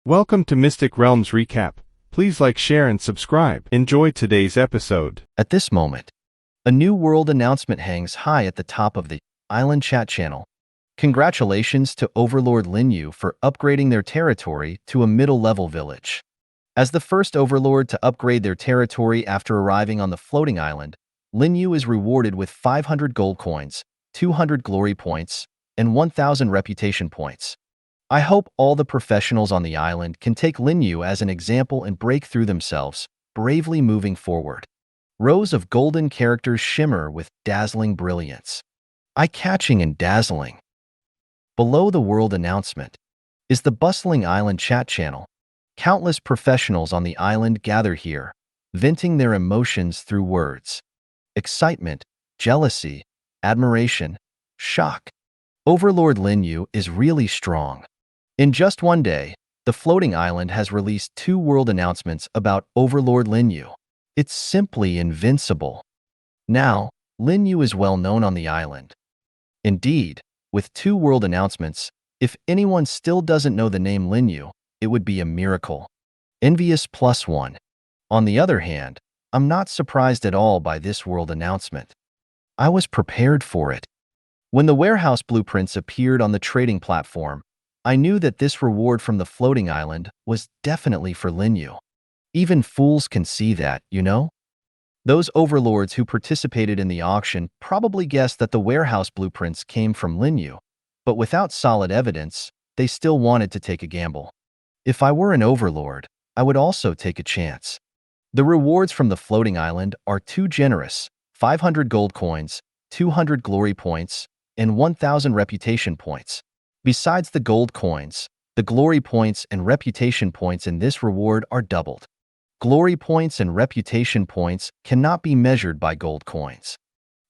Welcome to Mystic Realms Recap. Please like, share, and subscribe. Enjoy today's episode. At this moment, a new world announcement hangs high at the top of the Island Chat channel. Congratulations to Overlord Lin Yu for upgrading their territory to a middle-level village. As the first Overlord to upgrade their territory after arriving on the floating island, Lin Yu is rewarded with 500 gold coins, 200 glory points, and 1,000 reputation points. I hope all the professionals on the island can take Lin Yu as an example and break through themselves, bravely moving forward. Rows of golden characters shimmer with dazzling brilliance. Eye-catching and dazzling. Below the world announcement is the bustling Island Chat channel. Countless professionals on the island gather here, venting their emotions through words. Excitement, jealousy, admiration, shock. Overlord Lin Yu is really strong. In just one day, the floating island has released 2 world announcements about Overlord Lin Yu. It's simply invincible. Now, Lin Yu is well known on the island. Indeed, with 2 world announcements, if anyone still doesn't know the name Lin Yu, it would be a miracle. Envious +1. On the other hand, I'm not surprised at all by this world announcement. I was prepared for it. When the warehouse blueprints appeared on the trading platform, I knew that this reward from the floating island was definitely for Lin Yu. Even fools can see that, you know? Those overlords who participated in the auction probably guessed that the warehouse blueprints came from Lin Yu, but without solid evidence, they still wanted to take a gamble. If I were an overlord, I would also take a chance. The rewards from the floating island are too generous: 500 gold coins, 200 glory points, and 1,000 reputation points. Besides the gold coins, the glory points and reputation points in this reward are doubled. Glory points and reputation points cannot be measured by gold coins.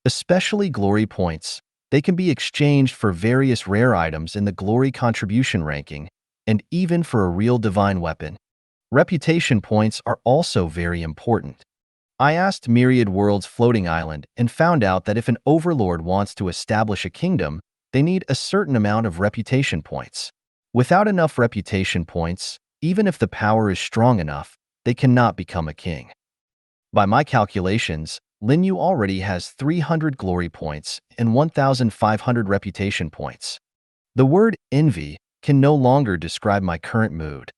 Especially glory points, they can be exchanged for various rare items in the glory contribution ranking, and even for a real divine weapon. Reputation points are also very important. I asked Myriad World's floating island and found out that if an overlord wants to establish a kingdom, they need a certain amount of reputation points. Without enough reputation points, even if the power is strong enough, they cannot become a king. By my calculations, Lin Yu already has 300 glory points and 1,500 reputation points. The word envy can no longer describe my current mood.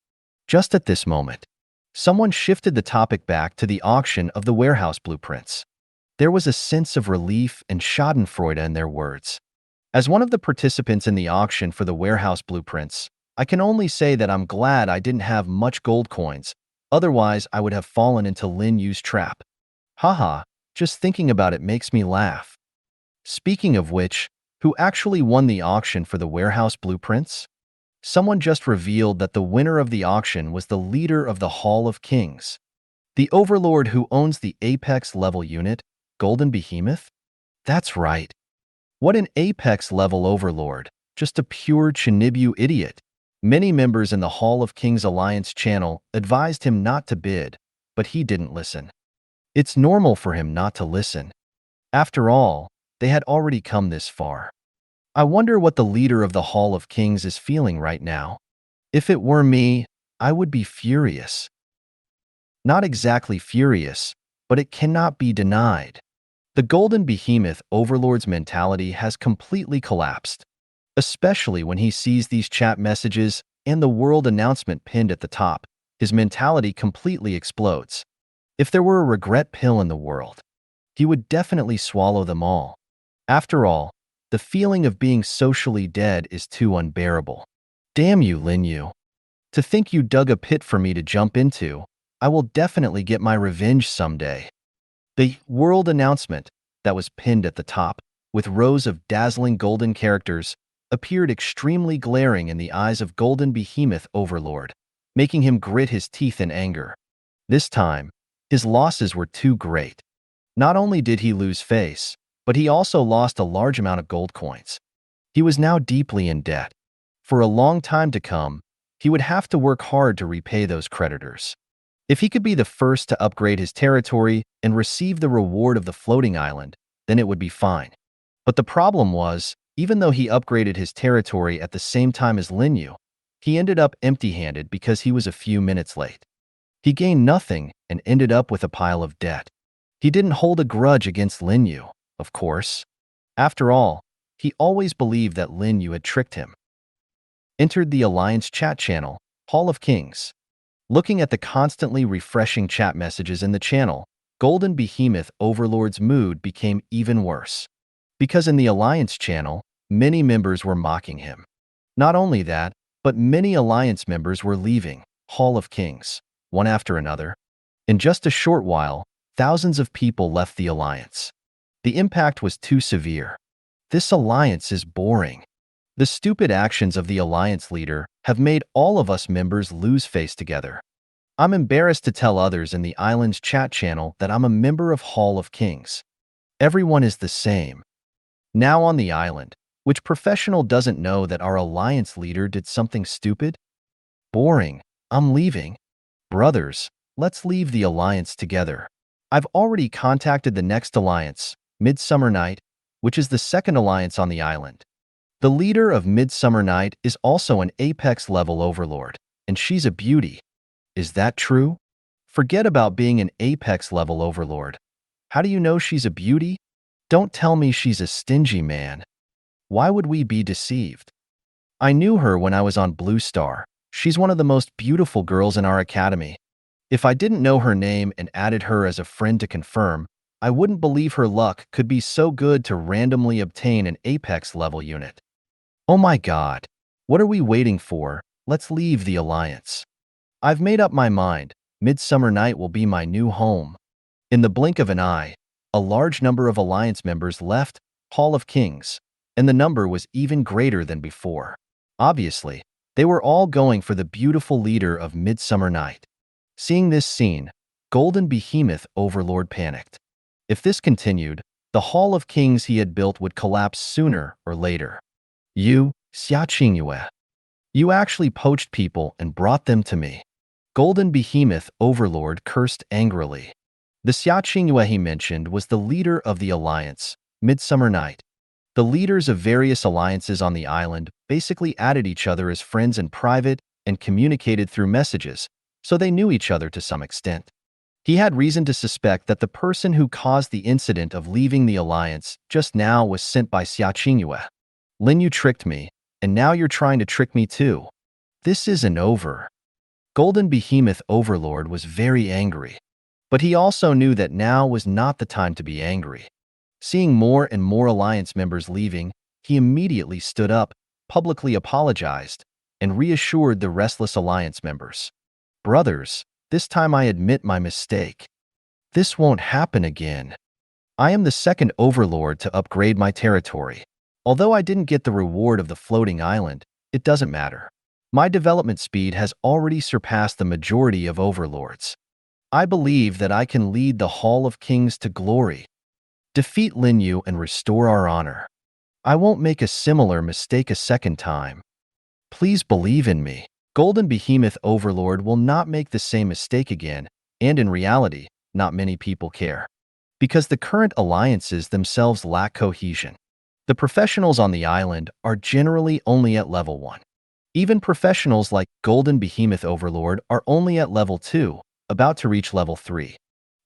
Just at this moment, someone shifted the topic back to the auction of the warehouse blueprints. There was a sense of relief and schadenfreude in their words. As one of the participants in the auction for the warehouse blueprints, I can only say that I'm glad I didn't have much gold coins, otherwise I would have fallen into Lin Yu's trap. Haha, just thinking about it makes me laugh. Speaking of which, who actually won the auction for the warehouse blueprints? Someone just revealed that the winner of the auction was the leader of the Hall of Kings. The overlord who owns the Apex level unit, Golden Behemoth? That's right. What an Apex level overlord, just a pure Chinibu idiot. Many members in the Hall of Kings Alliance channel advised him not to bid, but he didn't listen. It's normal for him not to listen. After all, they had already come this far. I wonder what the leader of the Hall of Kings is feeling right now. If it were me, I would be furious. Not exactly furious, but it cannot be denied. The Golden Behemoth overlord's mentality has completely collapsed, especially when he sees these chat messages and the world announcement pinned at the top. His mentality completely explodes. If there were a regret pill in the world, he would definitely swallow them all. After all, the feeling of being socially dead is too unbearable. Damn you, Lin Yu. To think you dug a pit for me to jump into, I will definitely get my revenge someday. The world announcement that was pinned at the top, with rows of dazzling golden characters, appeared extremely glaring in the eyes of Golden Behemoth Overlord, making him grit his teeth in anger. This time, his losses were too great. Not only did he lose face, but he also lost a large amount of gold coins. He was now deeply in debt. For a long time to come, he would have to work hard to repay those creditors. If he could be the first to upgrade his territory and receive the reward of the floating island, then it would be fine. But the problem was, even though he upgraded his territory at the same time as Lin Yu, He ended up empty-handed because he was a few minutes late. He gained nothing and ended up with a pile of debt. He didn't hold a grudge against Lin Yu, of course. After all, he always believed that Lin Yu had tricked him. Entered the Alliance chat channel, Hall of Kings. Looking at the constantly refreshing chat messages in the channel, Golden Behemoth Overlord's mood became even worse. Because in the Alliance channel, many members were mocking him. Not only that, but many Alliance members were leaving Hall of Kings, one after another. In just a short while, thousands of people left the Alliance. The impact was too severe. This Alliance is boring. The stupid actions of the Alliance leader have made all of us members lose face together. I'm embarrassed to tell others in the island's chat channel that I'm a member of Hall of Kings. Everyone is the same. Now on the island, which professional doesn't know that our Alliance leader did something stupid? Boring. I'm leaving. Brothers, let's leave the Alliance together. I've already contacted the next Alliance, Midsummer Night, which is the second Alliance on the island. The leader of Midsummer Night is also an Apex level overlord, and she's a beauty. Is that true? Forget about being an Apex level overlord. How do you know she's a beauty? Don't tell me she's a stingy man. Why would we be deceived? I knew her when I was on Blue Star. She's one of the most beautiful girls in our academy. If I didn't know her name and added her as a friend to confirm, I wouldn't believe her luck could be so good to randomly obtain an Apex level unit. Oh my god. What are we waiting for? Let's leave the Alliance. I've made up my mind. Midsummer Night will be my new home. In the blink of an eye, a large number of Alliance members left Hall of Kings, and the number was even greater than before. Obviously, they were all going for the beautiful leader of Midsummer Night. Seeing this scene, Golden Behemoth Overlord panicked. If this continued, the Hall of Kings he had built would collapse sooner or later. You, Xia Qingyue. You actually poached people and brought them to me. Golden Behemoth Overlord cursed angrily. The Xia Qingyue he mentioned was the leader of the Alliance, Midsummer Night. The leaders of various alliances on the island basically added each other as friends in private and communicated through messages, so they knew each other to some extent. He had reason to suspect that the person who caused the incident of leaving the Alliance just now was sent by Xia Qingyue. Lin Yu tricked me, and now you're trying to trick me too. This isn't over. Golden Behemoth Overlord was very angry. But he also knew that now was not the time to be angry. Seeing more and more Alliance members leaving, he immediately stood up, publicly apologized, and reassured the restless Alliance members. Brothers, this time I admit my mistake. This won't happen again. I am the second Overlord to upgrade my territory. Although I didn't get the reward of the floating island, it doesn't matter. My development speed has already surpassed the majority of Overlords. I believe that I can lead the Hall of Kings to glory. Defeat Lin Yu and restore our honor. I won't make a similar mistake a second time. Please believe in me. Golden Behemoth Overlord will not make the same mistake again, and in reality, not many people care. Because the current alliances themselves lack cohesion. The professionals on the island are generally only at level 1. Even professionals like Golden Behemoth Overlord are only at level 2, about to reach level 3.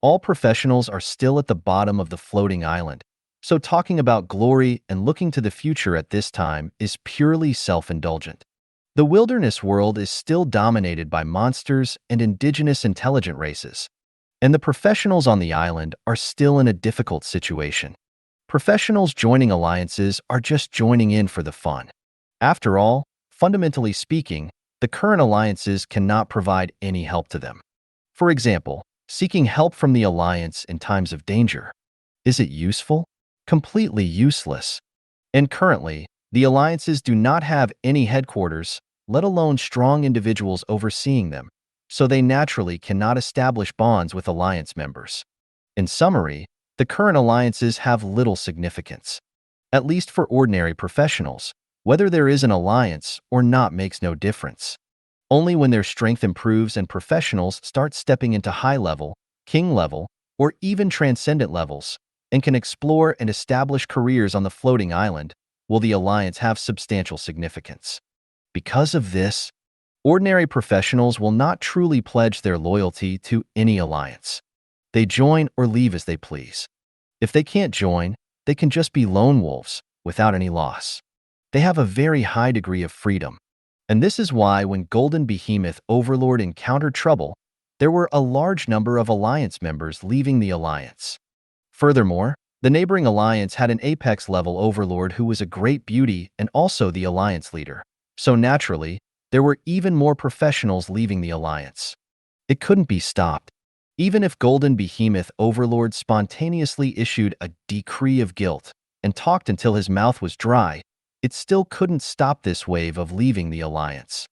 All professionals are still at the bottom of the floating island, so talking about glory and looking to the future at this time is purely self-indulgent. The wilderness world is still dominated by monsters and indigenous intelligent races, and the professionals on the island are still in a difficult situation. Professionals joining alliances are just joining in for the fun. After all, fundamentally speaking, the current alliances cannot provide any help to them. For example, seeking help from the alliance in times of danger. Is it useful? Completely useless. And currently, the alliances do not have any headquarters, let alone strong individuals overseeing them, so they naturally cannot establish bonds with alliance members. In summary, the current alliances have little significance. At least for ordinary professionals, whether there is an alliance or not makes no difference. Only when their strength improves and professionals start stepping into high level, king level, or even transcendent levels, and can explore and establish careers on the floating island, will the alliance have substantial significance. Because of this, Ordinary professionals will not truly pledge their loyalty to any alliance. They join or leave as they please. If they can't join, they can just be lone wolves without any loss. They have a very high degree of freedom. And this is why when Golden Behemoth Overlord encountered trouble, there were a large number of alliance members leaving the alliance. Furthermore, the neighboring alliance had an apex level overlord who was a great beauty and also the alliance leader. So naturally, there were even more professionals leaving the alliance. It couldn't be stopped. Even if Golden Behemoth Overlord spontaneously issued a decree of guilt and talked until his mouth was dry, it still couldn't stop this wave of leaving the alliance.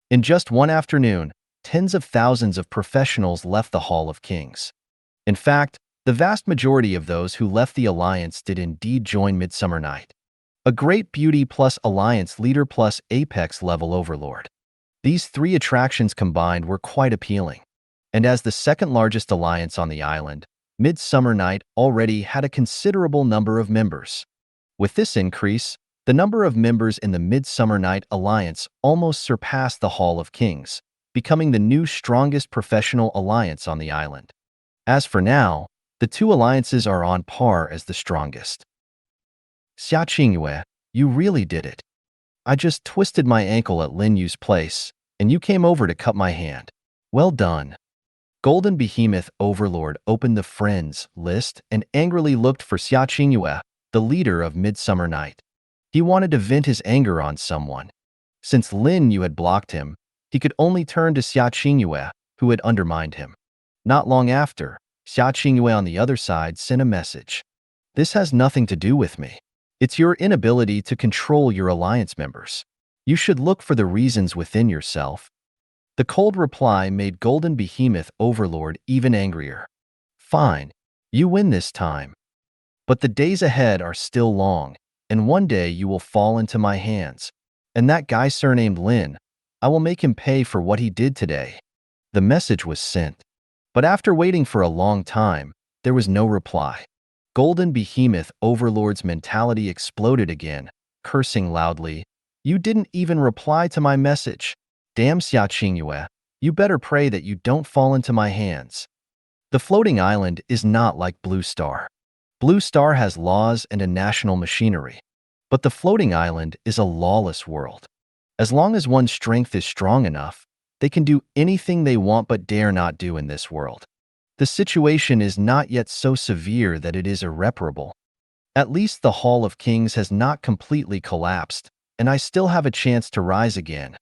In just one afternoon, tens of thousands of professionals left the Hall of Kings. In fact, the vast majority of those who left the alliance did indeed join Midsummer Night. A great beauty plus alliance leader plus apex level overlord. These three attractions combined were quite appealing. And as the second largest alliance on the island, Midsummer Night already had a considerable number of members. With this increase, the number of members in the Midsummer Night Alliance almost surpassed the Hall of Kings, becoming the new strongest professional alliance on the island. As for now, the two alliances are on par as the strongest. Xia Qingyue, you really did it. I just twisted my ankle at Lin Yu's place, and you came over to cut my hand. Well done. Golden Behemoth Overlord opened the friends list and angrily looked for Xia Qingyue, the leader of Midsummer Night. He wanted to vent his anger on someone. Since Lin Yu had blocked him, he could only turn to Xia Qingyue, who had undermined him. Not long after, Xia Qingyue on the other side sent a message. This has nothing to do with me. It's your inability to control your alliance members. You should look for the reasons within yourself. The cold reply made Golden Behemoth Overlord even angrier. Fine, you win this time. But the days ahead are still long, and one day you will fall into my hands. And that guy surnamed Lin, I will make him pay for what he did today. The message was sent. But after waiting for a long time, there was no reply. Golden Behemoth Overlord's mentality exploded again, cursing loudly. You didn't even reply to my message. Damn Xia Qingyue, you better pray that you don't fall into my hands. The floating island is not like Blue Star. Blue Star has laws and a national machinery. But the floating island is a lawless world. As long as one's strength is strong enough, they can do anything they want but dare not do in this world. The situation is not yet so severe that it is irreparable. At least the Hall of Kings has not completely collapsed, and I still have a chance to rise again.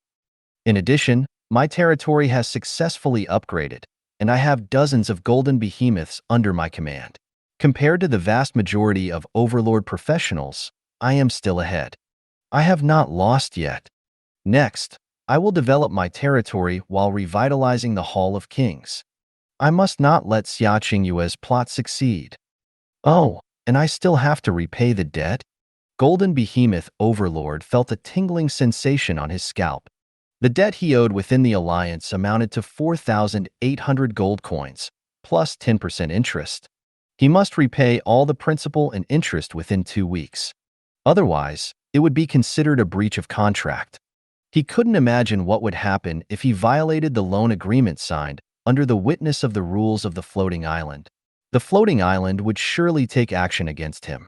In addition, my territory has successfully upgraded, and I have dozens of golden behemoths under my command. Compared to the vast majority of Overlord professionals, I am still ahead. I have not lost yet. Next, I will develop my territory while revitalizing the Hall of Kings. I must not let Xia Qingyue's plot succeed. Oh, and I still have to repay the debt? Golden Behemoth Overlord felt a tingling sensation on his scalp. The debt he owed within the alliance amounted to 4,800 gold coins, plus 10% interest. He must repay all the principal and interest within 2 weeks. Otherwise, it would be considered a breach of contract. He couldn't imagine what would happen if he violated the loan agreement signed under the witness of the rules of the floating island. The floating island would surely take action against him.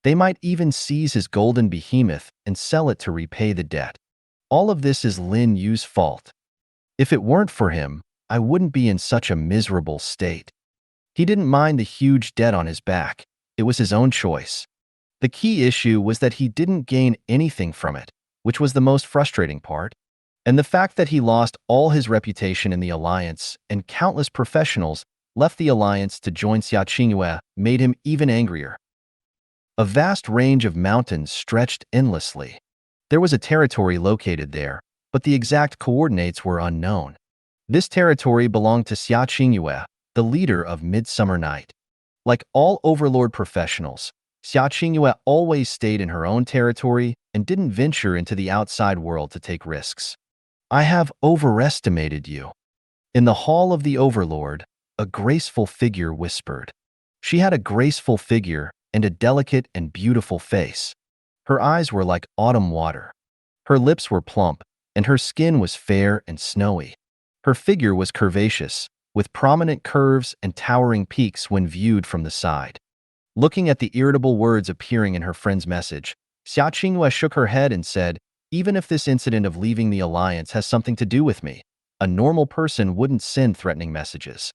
They might even seize his golden behemoth and sell it to repay the debt. All of this is Lin Yu's fault. If it weren't for him, I wouldn't be in such a miserable state. He didn't mind the huge debt on his back. It was his own choice. The key issue was that he didn't gain anything from it, which was the most frustrating part. And the fact that he lost all his reputation in the alliance and countless professionals left the alliance to join Xia Qingyue made him even angrier. A vast range of mountains stretched endlessly. There was a territory located there, but the exact coordinates were unknown. This territory belonged to Xia Qingyue, the leader of Midsummer Night. Like all Overlord professionals, Xia Qingyue always stayed in her own territory and didn't venture into the outside world to take risks. I have overestimated you. In the Hall of the Overlord, a graceful figure whispered. She had a graceful figure and a delicate and beautiful face. Her eyes were like autumn water. Her lips were plump, and her skin was fair and snowy. Her figure was curvaceous, with prominent curves and towering peaks when viewed from the side. Looking at the irritable words appearing in her friend's message, Xia Qingyue shook her head and said, "Even if this incident of leaving the alliance has something to do with me, a normal person wouldn't send threatening messages.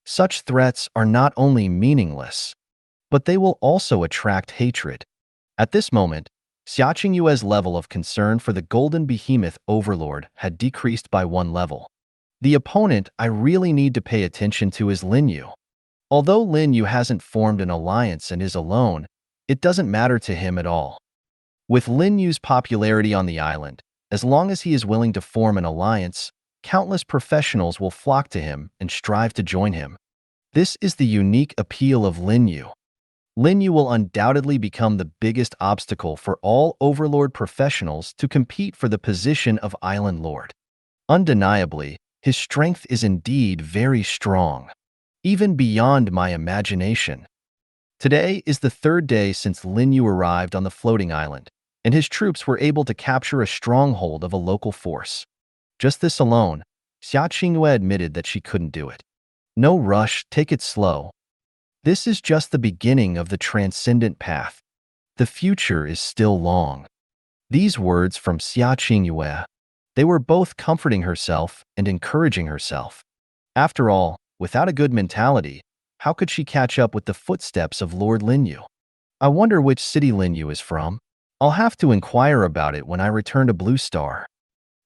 Such threats are not only meaningless, but they will also attract hatred." At this moment, Xia Qingyue's level of concern for the Golden Behemoth Overlord had decreased by 1 level. The opponent I really need to pay attention to is Lin Yu. Although Lin Yu hasn't formed an alliance and is alone, it doesn't matter to him at all. With Lin Yu's popularity on the island, as long as he is willing to form an alliance, countless professionals will flock to him and strive to join him. This is the unique appeal of Lin Yu. Lin Yu will undoubtedly become the biggest obstacle for all Overlord professionals to compete for the position of Island Lord. Undeniably, his strength is indeed very strong, even beyond my imagination. Today is the 3rd day since Lin Yu arrived on the floating island, and his troops were able to capture a stronghold of a local force. Just this alone, Xia Qingyue admitted that she couldn't do it. No rush, take it slow. This is just the beginning of the transcendent path. The future is still long. These words from Xia Qingyue, they were both comforting herself and encouraging herself. After all, without a good mentality, how could she catch up with the footsteps of Lord Lin Yu? I wonder which city Lin Yu is from. I'll have to inquire about it when I return to Blue Star.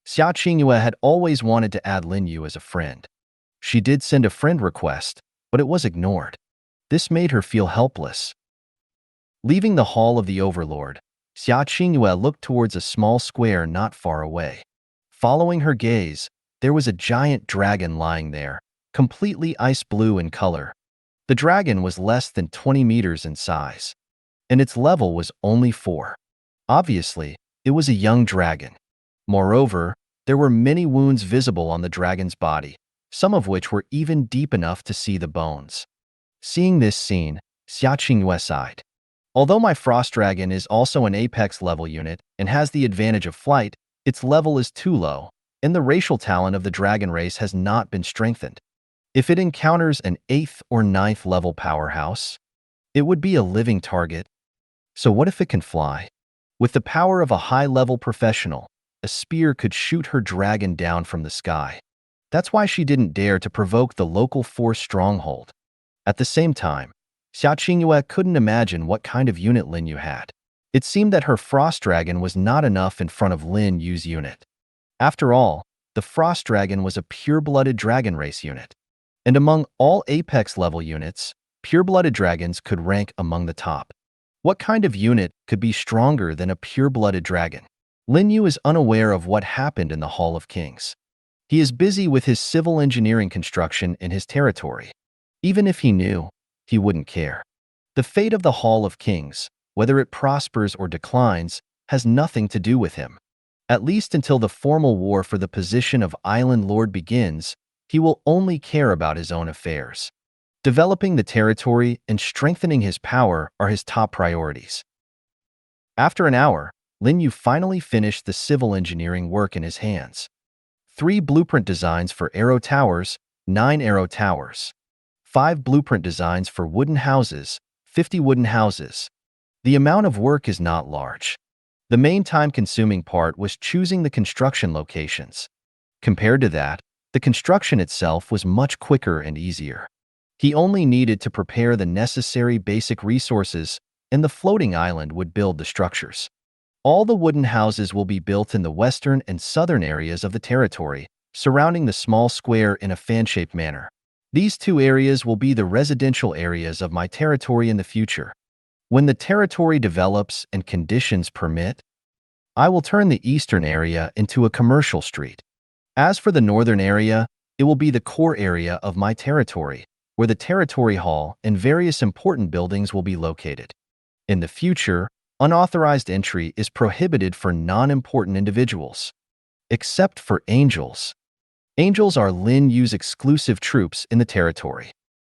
Xia Qingyue had always wanted to add Lin Yu as a friend. She did send a friend request, but it was ignored. This made her feel helpless. Leaving the Hall of the Overlord, Xia Qingyue looked towards a small square not far away. Following her gaze, there was a giant dragon lying there, completely ice blue in color. The dragon was less than 20 meters in size, and its level was only 4. Obviously, it was a young dragon. Moreover, there were many wounds visible on the dragon's body, some of which were even deep enough to see the bones. Seeing this scene, Xia Qingyue sighed. Although my frost dragon is also an apex level unit and has the advantage of flight, its level is too low, and the racial talent of the dragon race has not been strengthened. If it encounters an 8th or 9th level powerhouse, it would be a living target. So what if it can fly? With the power of a high-level professional, a spear could shoot her dragon down from the sky. That's why she didn't dare to provoke the local force stronghold. At the same time, Xia Qingyue couldn't imagine what kind of unit Lin Yu had. It seemed that her frost dragon was not enough in front of Lin Yu's unit. After all, the frost dragon was a pure-blooded dragon race unit. And among all apex-level units, pure-blooded dragons could rank among the top. What kind of unit could be stronger than a pure-blooded dragon? Lin Yu is unaware of what happened in the Hall of Kings. He is busy with his civil engineering construction in his territory. Even if he knew, he wouldn't care. The fate of the Hall of Kings, whether it prospers or declines, has nothing to do with him. At least until the formal war for the position of Island Lord begins, he will only care about his own affairs. Developing the territory and strengthening his power are his top priorities. After an hour, Lin Yu finally finished the civil engineering work in his hands. 3 blueprint designs for arrow towers, 9 arrow towers. 5 blueprint designs for wooden houses, 50 wooden houses. The amount of work is not large. The main time-consuming part was choosing the construction locations. Compared to that, the construction itself was much quicker and easier. He only needed to prepare the necessary basic resources, and the floating island would build the structures. All the wooden houses will be built in the western and southern areas of the territory, surrounding the small square in a fan-shaped manner. These 2 areas will be the residential areas of my territory in the future. When the territory develops and conditions permit, I will turn the eastern area into a commercial street. As for the northern area, it will be the core area of my territory, where the territory hall and various important buildings will be located. In the future, unauthorized entry is prohibited for non-important individuals, except for angels. Angels are Lin Yu's exclusive troops in the territory.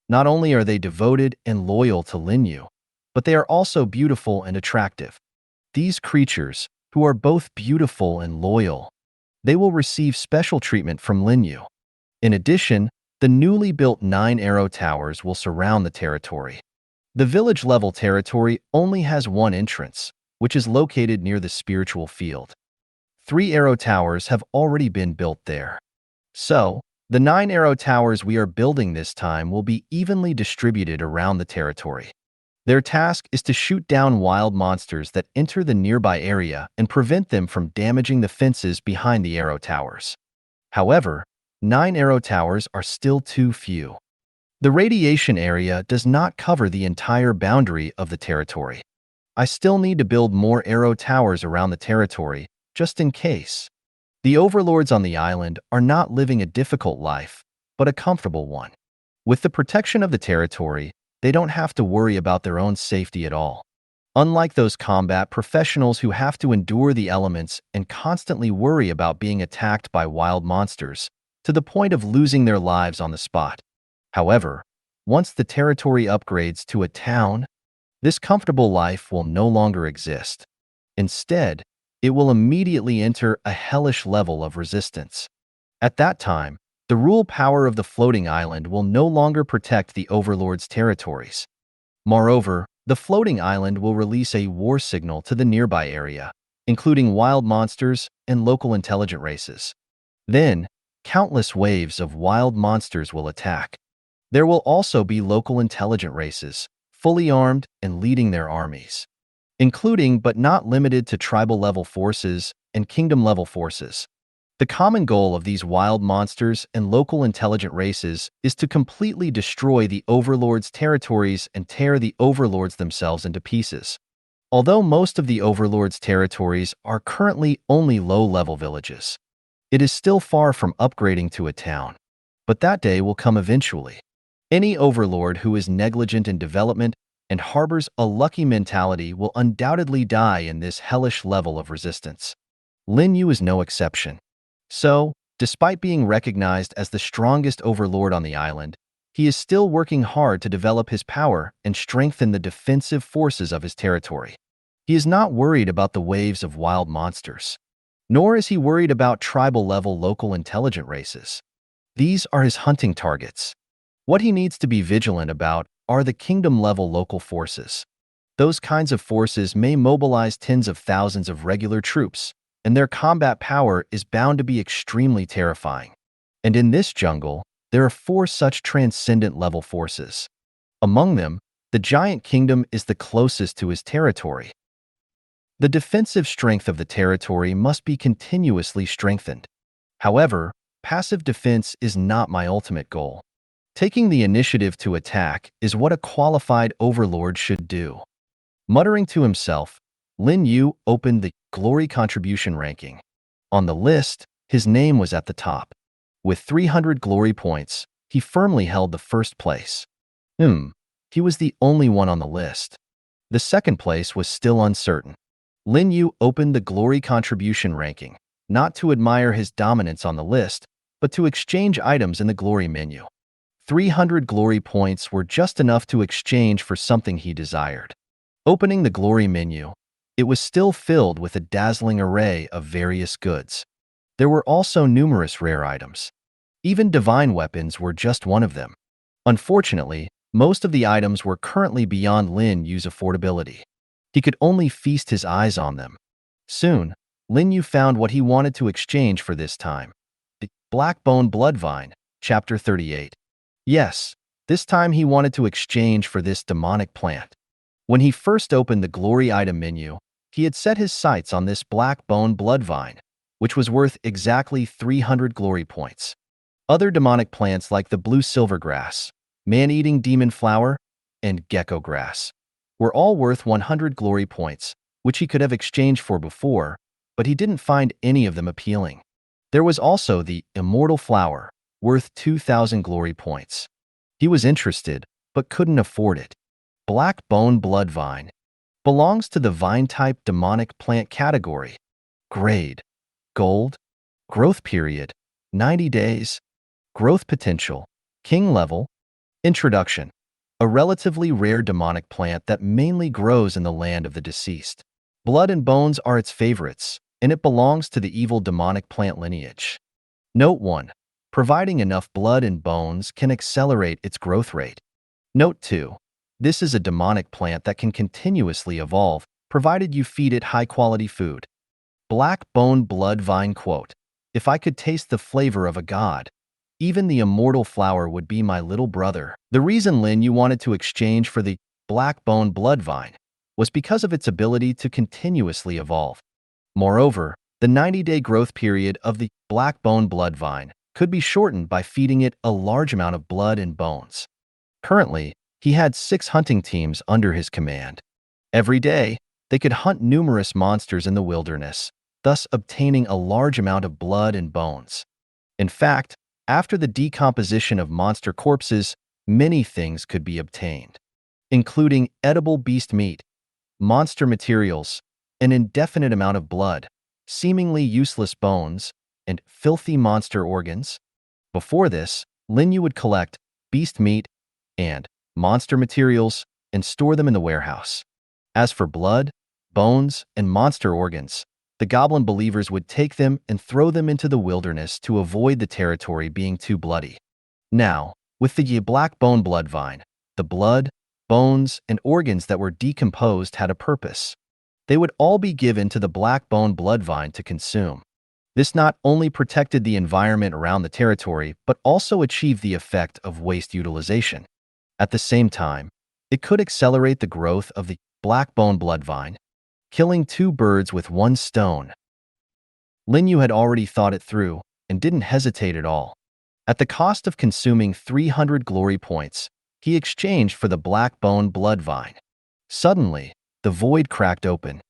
Not only are they devoted and loyal to Lin Yu, but they are also beautiful and attractive. These creatures, who are both beautiful and loyal, they will receive special treatment from Lin Yu. In addition, the newly built 9 arrow towers will surround the territory. The village-level territory only has one entrance, which is located near the spiritual field. 3 arrow towers have already been built there. So, the 9 arrow towers we are building this time will be evenly distributed around the territory. Their task is to shoot down wild monsters that enter the nearby area and prevent them from damaging the fences behind the arrow towers. However, 9 arrow towers are still too few. The radiation area does not cover the entire boundary of the territory. I still need to build more arrow towers around the territory, just in case. The overlords on the island are not living a difficult life, but a comfortable one. With the protection of the territory, they don't have to worry about their own safety at all. Unlike those combat professionals who have to endure the elements and constantly worry about being attacked by wild monsters, to the point of losing their lives on the spot. However, once the territory upgrades to a town, this comfortable life will no longer exist. Instead, it will immediately enter a hellish level of resistance. At that time, the rule power of the floating island will no longer protect the overlord's territories. Moreover, the floating island will release a war signal to the nearby area, including wild monsters and local intelligent races. Then, countless waves of wild monsters will attack. There will also be local intelligent races, fully armed and leading their armies, including but not limited to tribal-level forces and kingdom-level forces. The common goal of these wild monsters and local intelligent races is to completely destroy the overlords' territories and tear the overlords themselves into pieces. Although most of the overlords' territories are currently only low-level villages, it is still far from upgrading to a town. But that day will come eventually. Any overlord who is negligent in development and harbors a lucky mentality will undoubtedly die in this hellish level of resistance. Lin Yu is no exception. So, despite being recognized as the strongest overlord on the island, he is still working hard to develop his power and strengthen the defensive forces of his territory. He is not worried about the waves of wild monsters, nor is he worried about tribal-level local intelligent races. These are his hunting targets. What he needs to be vigilant about are the kingdom-level local forces. Those kinds of forces may mobilize tens of thousands of regular troops, and their combat power is bound to be extremely terrifying. And in this jungle, there are 4 such transcendent-level forces. Among them, the giant kingdom is the closest to his territory. The defensive strength of the territory must be continuously strengthened. However, passive defense is not my ultimate goal. Taking the initiative to attack is what a qualified overlord should do. Muttering to himself, Lin Yu opened the glory contribution ranking. On the list, his name was at the top. With 300 glory points, he firmly held the first place. He was the only one on the list. The second place was still uncertain. Lin Yu opened the glory contribution ranking, not to admire his dominance on the list, but to exchange items in the glory menu. 300 glory points were just enough to exchange for something he desired. Opening the glory menu, it was still filled with a dazzling array of various goods. There were also numerous rare items. Even divine weapons were just one of them. Unfortunately, most of the items were currently beyond Lin Yu's affordability. He could only feast his eyes on them. Soon, Lin Yu found what he wanted to exchange for this time. The Blackbone Bloodvine, Chapter 38. Yes, this time he wanted to exchange for this demonic plant. When he first opened the glory item menu, he had set his sights on this Blackbone Bloodvine, which was worth exactly 300 glory points. Other demonic plants like the blue silver grass, man-eating demon flower, and gecko grass were all worth 100 glory points, which he could have exchanged for before, but he didn't find any of them appealing. There was also the immortal flower, worth 2,000 glory points. He was interested, but couldn't afford it. Blackbone Bloodvine belongs to the vine-type demonic plant category. Grade: Gold. Growth period: 90 days. Growth potential: King level. Introduction: a relatively rare demonic plant that mainly grows in the land of the deceased. Blood and bones are its favorites, and it belongs to the evil demonic plant lineage. Note 1. Providing enough blood and bones can accelerate its growth rate. Note 2. This is a demonic plant that can continuously evolve, provided you feed it high-quality food. Black Bone Blood Vine quote, "If I could taste the flavor of a god, even the immortal flower would be my little brother." The reason Lin Yu wanted to exchange for the Black Bone Blood Vine was because of its ability to continuously evolve. Moreover, the 90-day growth period of the Black Bone Blood Vine could be shortened by feeding it a large amount of blood and bones. Currently, he had 6 hunting teams under his command. Every day, they could hunt numerous monsters in the wilderness, thus obtaining a large amount of blood and bones. In fact, after the decomposition of monster corpses, many things could be obtained, including edible beast meat, monster materials, an indefinite amount of blood, seemingly useless bones, and filthy monster organs. Before this, Lin Yu would collect beast meat and monster materials and store them in the warehouse. As for blood, bones, and monster organs, the goblin believers would take them and throw them into the wilderness to avoid the territory being too bloody. Now, with the Black Bone Blood Vine, the blood, bones, and organs that were decomposed had a purpose. They would all be given to the Black Bone Blood Vine to consume. This not only protected the environment around the territory, but also achieved the effect of waste utilization. At the same time, it could accelerate the growth of the Black Bone Blood Vine, killing 2 birds with 1 stone. Lin Yu had already thought it through and didn't hesitate at all. At the cost of consuming 300 glory points, he exchanged for the Black Bone Blood Vine. Suddenly, the void cracked open.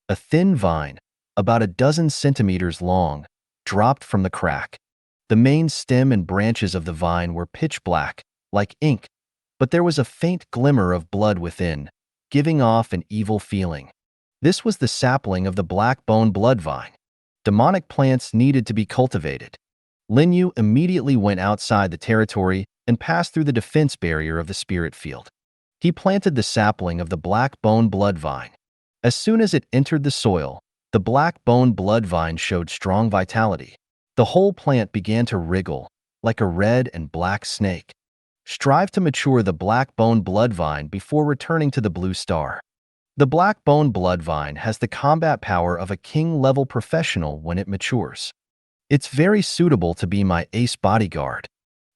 A thin vine, about a dozen centimeters long, dropped from the crack. The main stem and branches of the vine were pitch black, like ink, but there was a faint glimmer of blood within, giving off an evil feeling. This was the sapling of the Black Bone Blood Vine. Demonic plants needed to be cultivated. Lin Yu immediately went outside the territory and passed through the defense barrier of the spirit field. He planted the sapling of the Black Bone Blood Vine. As soon as it entered the soil, the Black Bone Blood Vine showed strong vitality. The whole plant began to wriggle, like a red and black snake. Strive to mature the Black Bone Blood Vine before returning to the Blue Star. The Black Bone Blood Vine has the combat power of a king-level professional when it matures. It's very suitable to be my ace bodyguard.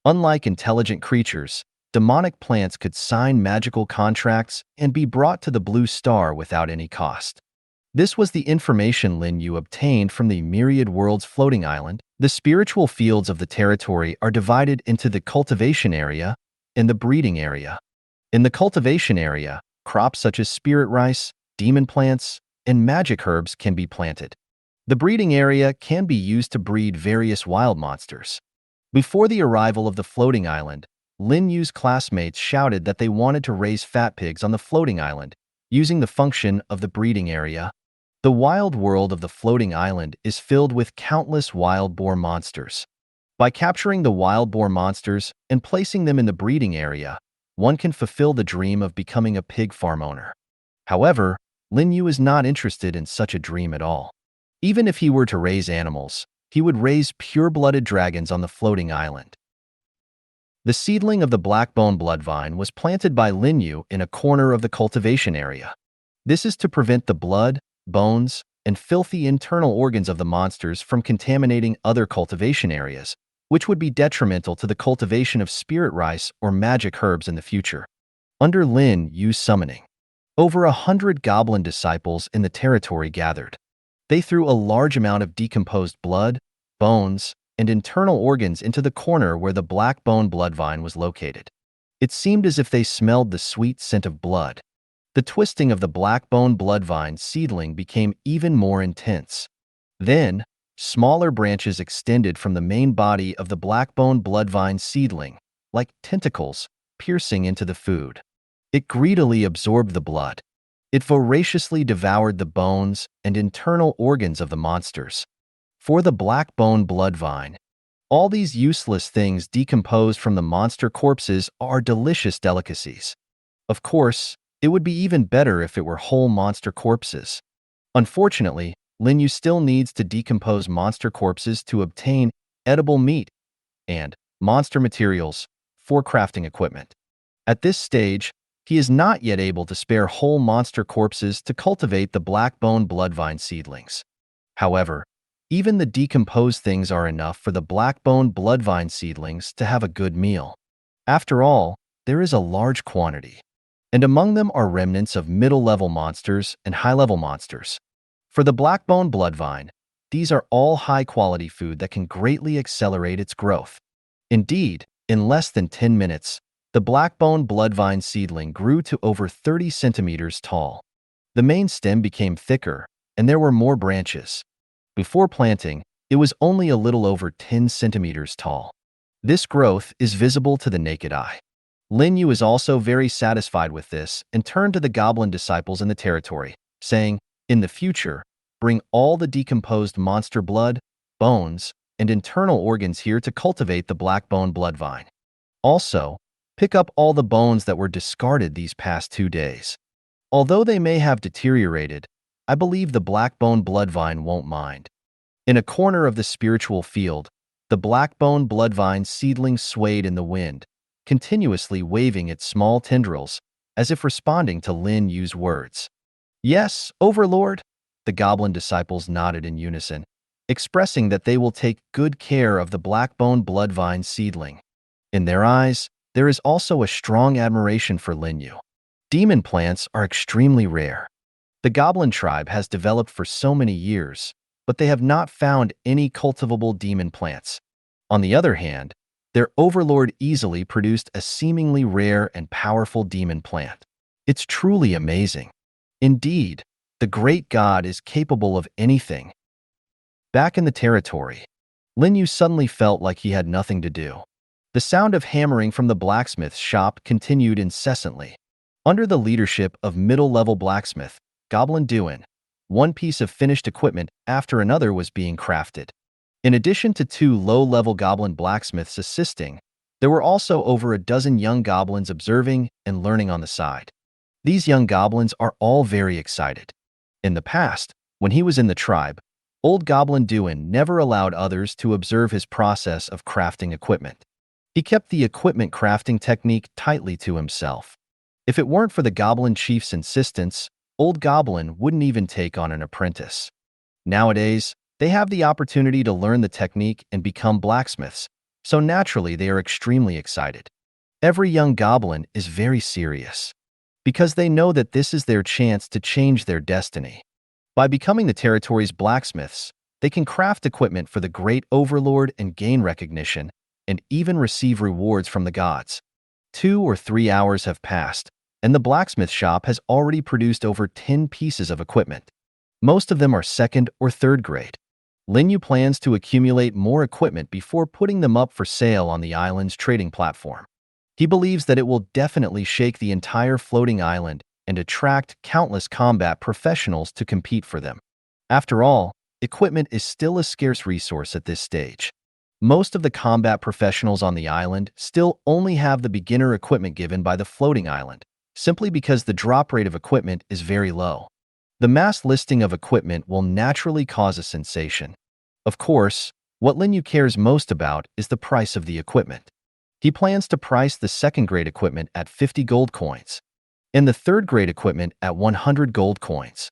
Unlike intelligent creatures, demonic plants could sign magical contracts and be brought to the Blue Star without any cost. This was the information Lin Yu obtained from the Myriad Worlds floating island. The spiritual fields of the territory are divided into the cultivation area and the breeding area. In the cultivation area, crops such as spirit rice, demon plants, and magic herbs can be planted. The breeding area can be used to breed various wild monsters. Before the arrival of the floating island, Lin Yu's classmates shouted that they wanted to raise fat pigs on the floating island, using the function of the breeding area. The wild world of the floating island is filled with countless wild boar monsters. By capturing the wild boar monsters and placing them in the breeding area, one can fulfill the dream of becoming a pig farm owner. However, Lin Yu is not interested in such a dream at all. Even if he were to raise animals, he would raise pure-blooded dragons on the floating island. The seedling of the Black Bone Blood Vine was planted by Lin Yu in a corner of the cultivation area. This is to prevent the blood, bones, and filthy internal organs of the monsters from contaminating other cultivation areas, which would be detrimental to the cultivation of spirit rice or magic herbs in the future. Under Lin Yu's summoning, over 100 goblin disciples in the territory gathered. They threw a large amount of decomposed blood, bones, and internal organs into the corner where the Black Bone Blood Vine was located. It seemed as if they smelled the sweet scent of blood. The twisting of the Black Bone Blood Vine seedling became even more intense. Then, smaller branches extended from the main body of the Black Bone Blood Vine seedling, like tentacles, piercing into the food. It greedily absorbed the blood. It voraciously devoured the bones and internal organs of the monsters. For the Black Bone Blood Vine, all these useless things decomposed from the monster corpses are delicious delicacies. Of course, it would be even better if it were whole monster corpses. Unfortunately, Lin Yu still needs to decompose monster corpses to obtain edible meat and monster materials for crafting equipment. At this stage, he is not yet able to spare whole monster corpses to cultivate the black-bone bloodvine seedlings. However, even the decomposed things are enough for the black-bone bloodvine seedlings to have a good meal. After all, there is a large quantity, and among them are remnants of middle-level monsters and high-level monsters. For the black-bone bloodvine, these are all high-quality food that can greatly accelerate its growth. Indeed, in less than 10 minutes, the black-bone bloodvine seedling grew to over 30 centimeters tall. The main stem became thicker, and there were more branches. Before planting, it was only a little over 10 centimeters tall. This growth is visible to the naked eye. Lin Yu is also very satisfied with this and turned to the goblin disciples in the territory, saying, "In the future, bring all the decomposed monster blood, bones, and internal organs here to cultivate the black-bone bloodvine. Also, pick up all the bones that were discarded these past 2 days. Although they may have deteriorated, I believe the black-bone bloodvine won't mind." In a corner of the spiritual field, the black-bone bloodvine seedling swayed in the wind, continuously waving its small tendrils, as if responding to Lin Yu's words. "Yes, Overlord," the goblin disciples nodded in unison, expressing that they will take good care of the black-bone bloodvine seedling. In their eyes, there is also a strong admiration for Lin Yu. Demon plants are extremely rare. The goblin tribe has developed for so many years, but they have not found any cultivable demon plants. On the other hand, their overlord easily produced a seemingly rare and powerful demon plant. It's truly amazing. Indeed, the great god is capable of anything. Back in the territory, Lin Yu suddenly felt like he had nothing to do. The sound of hammering from the blacksmith's shop continued incessantly. Under the leadership of middle-level blacksmith, Goblin Duin, one piece of finished equipment after another was being crafted. In addition to 2 low-level goblin blacksmiths assisting, there were also over a dozen young goblins observing and learning on the side. These young goblins are all very excited. In the past, when he was in the tribe, old Goblin Duin never allowed others to observe his process of crafting equipment. He kept the equipment crafting technique tightly to himself. If it weren't for the Goblin Chief's insistence, Old Goblin wouldn't even take on an apprentice. Nowadays, they have the opportunity to learn the technique and become blacksmiths, so naturally they are extremely excited. Every young goblin is very serious, because they know that this is their chance to change their destiny. By becoming the territory's blacksmiths, they can craft equipment for the great overlord and gain recognition, and even receive rewards from the gods. 2 or 3 hours have passed, and the blacksmith shop has already produced over 10 pieces of equipment. Most of them are 2nd or 3rd grade. Lin Yu plans to accumulate more equipment before putting them up for sale on the island's trading platform. He believes that it will definitely shake the entire floating island and attract countless combat professionals to compete for them. After all, equipment is still a scarce resource at this stage. Most of the combat professionals on the island still only have the beginner equipment given by the floating island, simply because the drop rate of equipment is very low. The mass listing of equipment will naturally cause a sensation. Of course, what Lin Yu cares most about is the price of the equipment. He plans to price the 2nd grade equipment at 50 gold coins, and the 3rd grade equipment at 100 gold coins.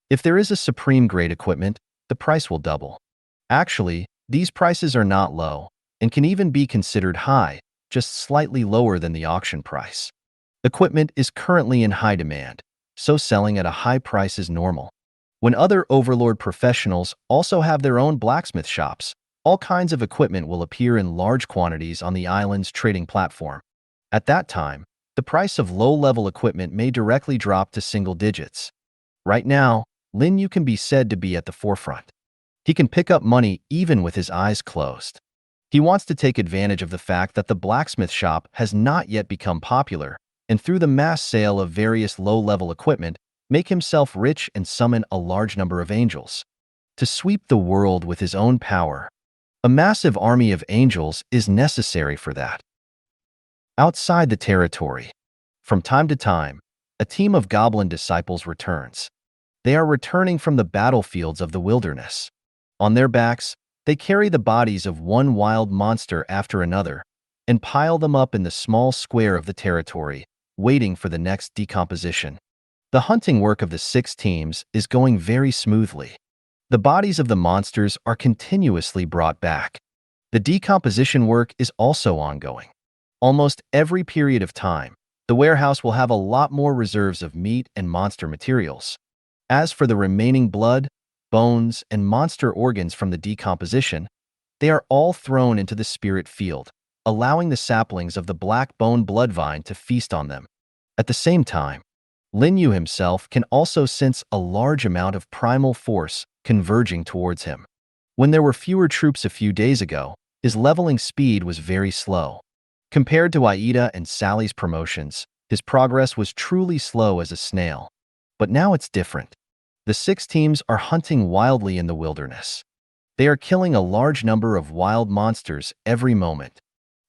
If there is a supreme grade equipment, the price will double. Actually, these prices are not low, and can even be considered high, just slightly lower than the auction price. Equipment is currently in high demand, so selling at a high price is normal. When other overlord professionals also have their own blacksmith shops, all kinds of equipment will appear in large quantities on the island's trading platform. At that time, the price of low-level equipment may directly drop to single digits. Right now, Lin Yu can be said to be at the forefront. He can pick up money even with his eyes closed. He wants to take advantage of the fact that the blacksmith shop has not yet become popular, and through the mass sale of various low-level equipment, make himself rich and summon a large number of angels. To sweep the world with his own power, a massive army of angels is necessary for that. Outside the territory, from time to time, a team of goblin disciples returns. They are returning from the battlefields of the wilderness. On their backs, they carry the bodies of one wild monster after another and pile them up in the small square of the territory, waiting for the next decomposition. The hunting work of the 6 teams is going very smoothly. The bodies of the monsters are continuously brought back. The decomposition work is also ongoing. Almost every period of time, the warehouse will have a lot more reserves of meat and monster materials. As for the remaining blood, bones, and monster organs from the decomposition, they are all thrown into the spirit field, allowing the saplings of the black bone bloodvine to feast on them. At the same time, Lin Yu himself can also sense a large amount of primal force converging towards him. When there were fewer troops a few days ago, his leveling speed was very slow. Compared to Aida and Sally's promotions, his progress was truly slow as a snail. But now it's different. The 6 teams are hunting wildly in the wilderness. They are killing a large number of wild monsters every moment.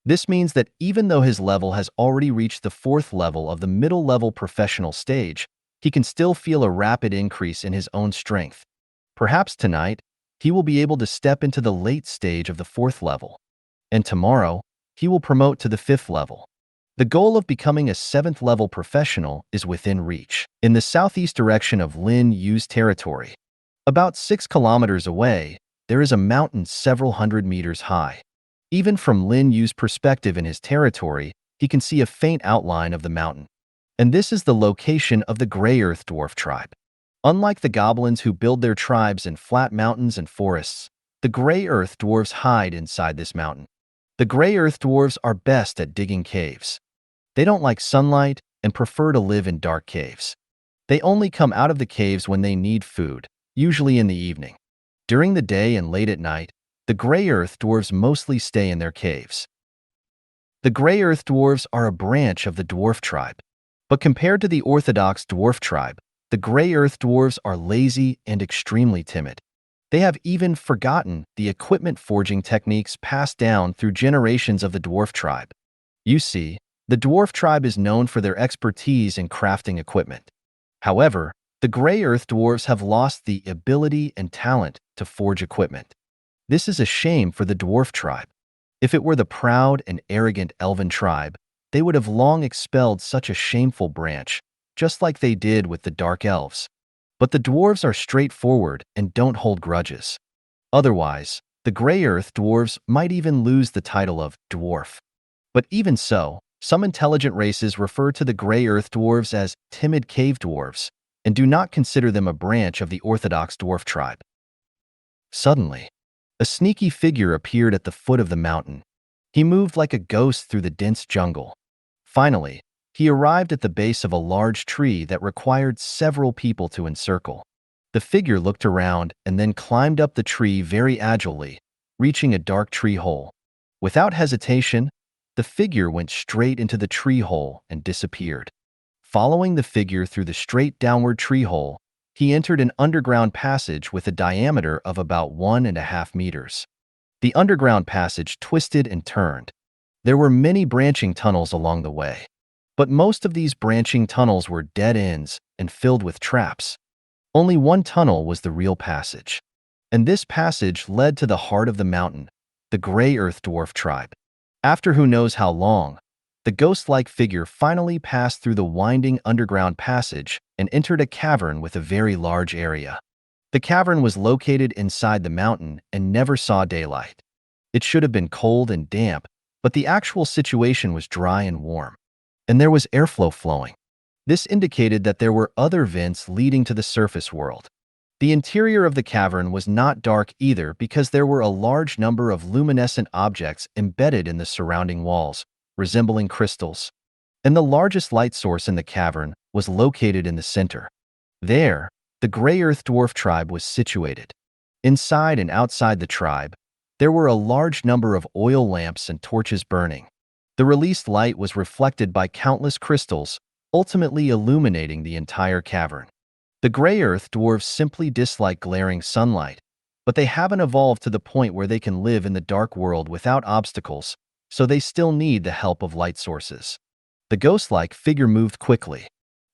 This means that even though his level has already reached the 4th level of the middle-level professional stage, he can still feel a rapid increase in his own strength. Perhaps tonight, he will be able to step into the late stage of the 4th level. And tomorrow, he will promote to the 5th level. The goal of becoming a 7th level professional is within reach. In the southeast direction of Lin Yu's territory, about 6 kilometers away, there is a mountain several hundred meters high. Even from Lin Yu's perspective in his territory, he can see a faint outline of the mountain. And this is the location of the Grey Earth Dwarf tribe. Unlike the goblins who build their tribes in flat mountains and forests, the Grey Earth Dwarves hide inside this mountain. The Grey Earth Dwarves are best at digging caves. They don't like sunlight and prefer to live in dark caves. They only come out of the caves when they need food, usually in the evening. During the day and late at night, the Grey Earth Dwarves mostly stay in their caves. The Grey Earth Dwarves are a branch of the Dwarf tribe. But compared to the orthodox Dwarf tribe, the Grey Earth Dwarves are lazy and extremely timid. They have even forgotten the equipment forging techniques passed down through generations of the Dwarf tribe. You see, the Dwarf tribe is known for their expertise in crafting equipment. However, the Grey Earth Dwarves have lost the ability and talent to forge equipment. This is a shame for the Dwarf tribe. If it were the proud and arrogant Elven tribe, they would have long expelled such a shameful branch, just like they did with the Dark Elves. But the Dwarves are straightforward and don't hold grudges. Otherwise, the Grey Earth Dwarves might even lose the title of Dwarf. But even so, some intelligent races refer to the Grey Earth Dwarves as timid cave dwarves and do not consider them a branch of the orthodox Dwarf tribe. Suddenly, a sneaky figure appeared at the foot of the mountain. He moved like a ghost through the dense jungle. Finally, he arrived at the base of a large tree that required several people to encircle. The figure looked around and then climbed up the tree very agilely, reaching a dark tree hole. Without hesitation, the figure went straight into the tree hole and disappeared. Following the figure through the straight downward tree hole, he entered an underground passage with a diameter of about 1.5 meters. The underground passage twisted and turned. There were many branching tunnels along the way, but most of these branching tunnels were dead ends and filled with traps. Only one tunnel was the real passage, and this passage led to the heart of the mountain, the Grey Earth Dwarf tribe. After who knows how long, the ghost-like figure finally passed through the winding underground passage and entered a cavern with a very large area. The cavern was located inside the mountain and never saw daylight. It should have been cold and damp, but the actual situation was dry and warm, and there was airflow flowing. This indicated that there were other vents leading to the surface world. The interior of the cavern was not dark either because there were a large number of luminescent objects embedded in the surrounding walls, resembling crystals. And the largest light source in the cavern was located in the center. There, the Grey Earth Dwarf tribe was situated. Inside and outside the tribe, there were a large number of oil lamps and torches burning. The released light was reflected by countless crystals, ultimately illuminating the entire cavern. The Grey Earth Dwarves simply dislike glaring sunlight, but they haven't evolved to the point where they can live in the dark world without obstacles, so they still need the help of light sources. The ghost-like figure moved quickly.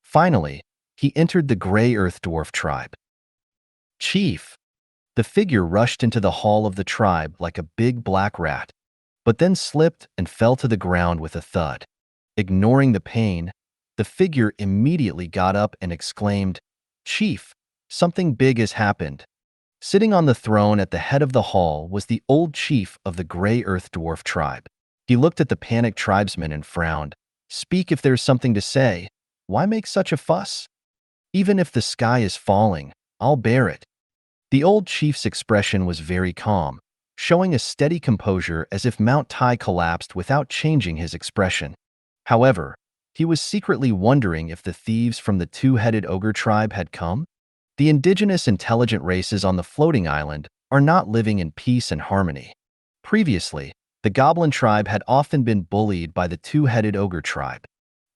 Finally, he entered the Gray Earth Dwarf tribe. Chief! The figure rushed into the hall of the tribe like a big black rat, but then slipped and fell to the ground with a thud. Ignoring the pain, the figure immediately got up and exclaimed, "Chief, something big has happened." Sitting on the throne at the head of the hall was the old chief of the Gray Earth Dwarf tribe. He looked at the panicked tribesmen and frowned. "Speak if there's something to say. Why make such a fuss? Even if the sky is falling, I'll bear it." The old chief's expression was very calm, showing a steady composure as if Mount Tai collapsed without changing his expression. However, he was secretly wondering if the thieves from the two-headed ogre tribe had come. The indigenous intelligent races on the floating island are not living in peace and harmony. Previously, the goblin tribe had often been bullied by the two-headed ogre tribe.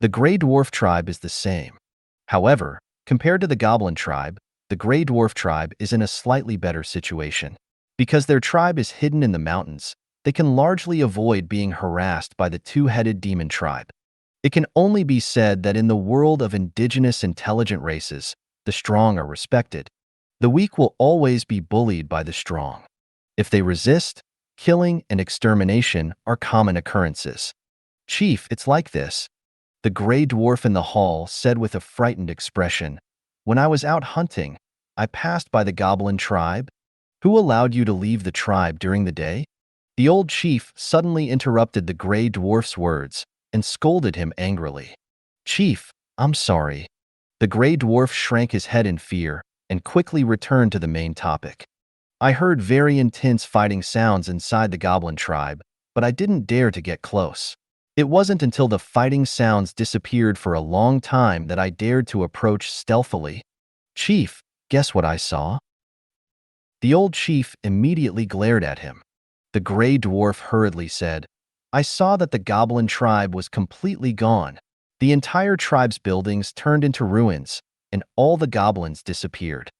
The Gray Dwarf tribe is the same. However, compared to the goblin tribe, the Gray Dwarf tribe is in a slightly better situation. Because their tribe is hidden in the mountains, they can largely avoid being harassed by the two-headed demon tribe. It can only be said that in the world of indigenous intelligent races, the strong are respected. The weak will always be bullied by the strong. If they resist, killing and extermination are common occurrences. "Chief, it's like this," the Gray Dwarf in the hall said with a frightened expression. "When I was out hunting, I passed by the goblin tribe." "Who allowed you to leave the tribe during the day?" The old chief suddenly interrupted the Gray Dwarf's words and scolded him angrily. "Chief, I'm sorry." The Gray Dwarf shrank his head in fear and quickly returned to the main topic. "I heard very intense fighting sounds inside the goblin tribe, but I didn't dare to get close. It wasn't until the fighting sounds disappeared for a long time that I dared to approach stealthily." "Chief, guess what I saw?" The old chief immediately glared at him. The Gray Dwarf hurriedly said, "I saw that the goblin tribe was completely gone. The entire tribe's buildings turned into ruins, and all the goblins disappeared.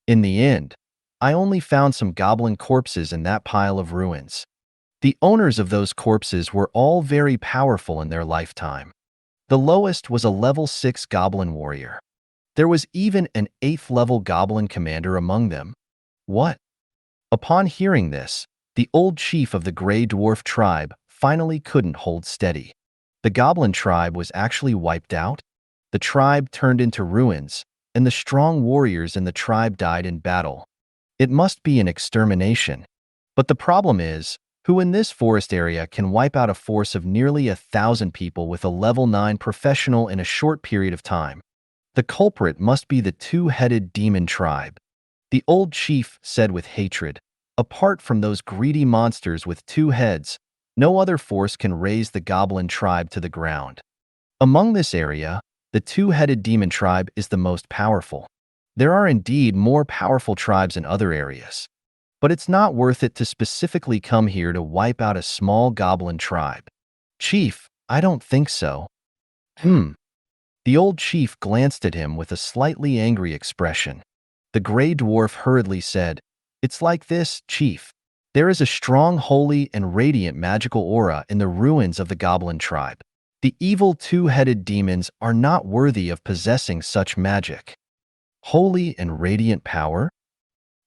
In the end, I only found some goblin corpses in that pile of ruins. The owners of those corpses were all very powerful in their lifetime. The lowest was a level 6 goblin warrior. There was even an 8th level goblin commander among them." "What?" Upon hearing this, the old chief of the Gray Dwarf tribe finally couldn't hold steady. The goblin tribe was actually wiped out? The tribe turned into ruins, and the strong warriors in the tribe died in battle. It must be an extermination. But the problem is, who in this forest area can wipe out a force of nearly 1,000 people with a level 9 professional in a short period of time? The culprit must be the two-headed demon tribe. The old chief said with hatred, "Apart from those greedy monsters with 2 heads, no other force can raise the goblin tribe to the ground. Among this area, the two-headed demon tribe is the most powerful. There are indeed more powerful tribes in other areas, but it's not worth it to specifically come here to wipe out a small goblin tribe." "Chief, I don't think so." The old chief glanced at him with a slightly angry expression. The Gray Dwarf hurriedly said, "It's like this, Chief. There is a strong, holy, and radiant magical aura in the ruins of the goblin tribe. The evil two-headed demons are not worthy of possessing such magic." "Holy and radiant power?"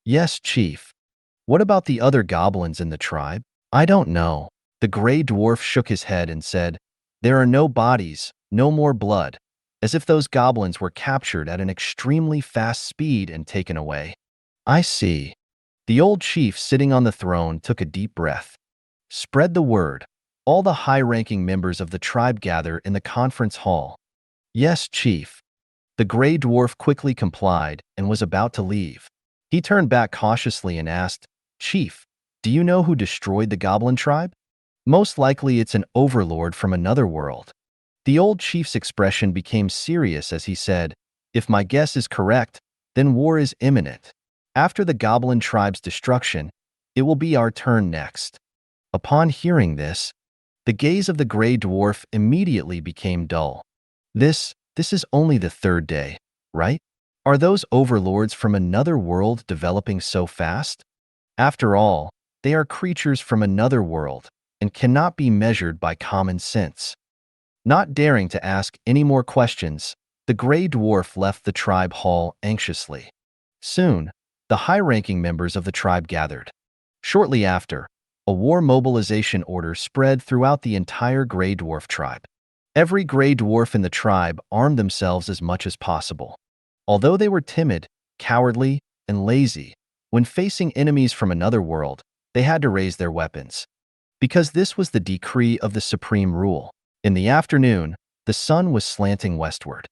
"Yes, Chief." "What about the other goblins in the tribe?" "I don't know." The Gray Dwarf shook his head and said, "There are no bodies, no more blood, as if those goblins were captured at an extremely fast speed and taken away." "I see." The old chief sitting on the throne took a deep breath. "Spread the word." All the high-ranking members of the tribe gather in the conference hall. "Yes, Chief." The Gray Dwarf quickly complied and was about to leave. He turned back cautiously and asked, "Chief, do you know who destroyed the goblin tribe?" "Most likely it's an overlord from another world." The old chief's expression became serious as he said, "If my guess is correct, then war is imminent. After the goblin tribe's destruction, it will be our turn next." Upon hearing this, the gaze of the Gray Dwarf immediately became dull. This is only the 3rd day, right? Are those overlords from another world developing so fast? After all, they are creatures from another world and cannot be measured by common sense. Not daring to ask any more questions, the gray dwarf left the tribe hall anxiously. Soon, the high-ranking members of the tribe gathered. Shortly after, a war mobilization order spread throughout the entire gray dwarf tribe. Every gray dwarf in the tribe armed themselves as much as possible. Although they were timid, cowardly, and lazy, when facing enemies from another world, they had to raise their weapons. Because this was the decree of the supreme rule. In the afternoon, the sun was slanting westward.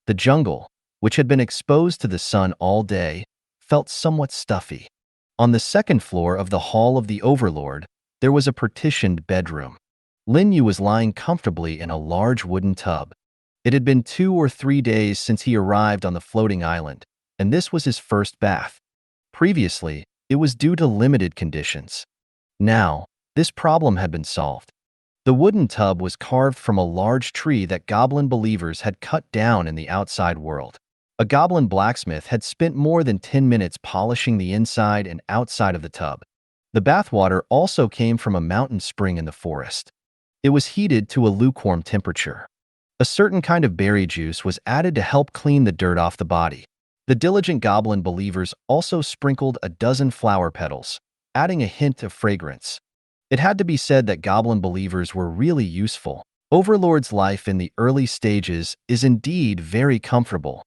The jungle, which had been exposed to the sun all day, felt somewhat stuffy. On the second floor of the Hall of the Overlord, there was a partitioned bedroom. Lin Yu was lying comfortably in a large wooden tub. It had been 2 or 3 days since he arrived on the floating island, and this was his first bath. Previously, it was due to limited conditions. Now, this problem had been solved. The wooden tub was carved from a large tree that goblin believers had cut down in the outside world. A goblin blacksmith had spent more than 10 minutes polishing the inside and outside of the tub. The bathwater also came from a mountain spring in the forest. It was heated to a lukewarm temperature. A certain kind of berry juice was added to help clean the dirt off the body. The diligent goblin believers also sprinkled a dozen flower petals, adding a hint of fragrance. It had to be said that goblin believers were really useful. Overlord's life in the early stages is indeed very comfortable.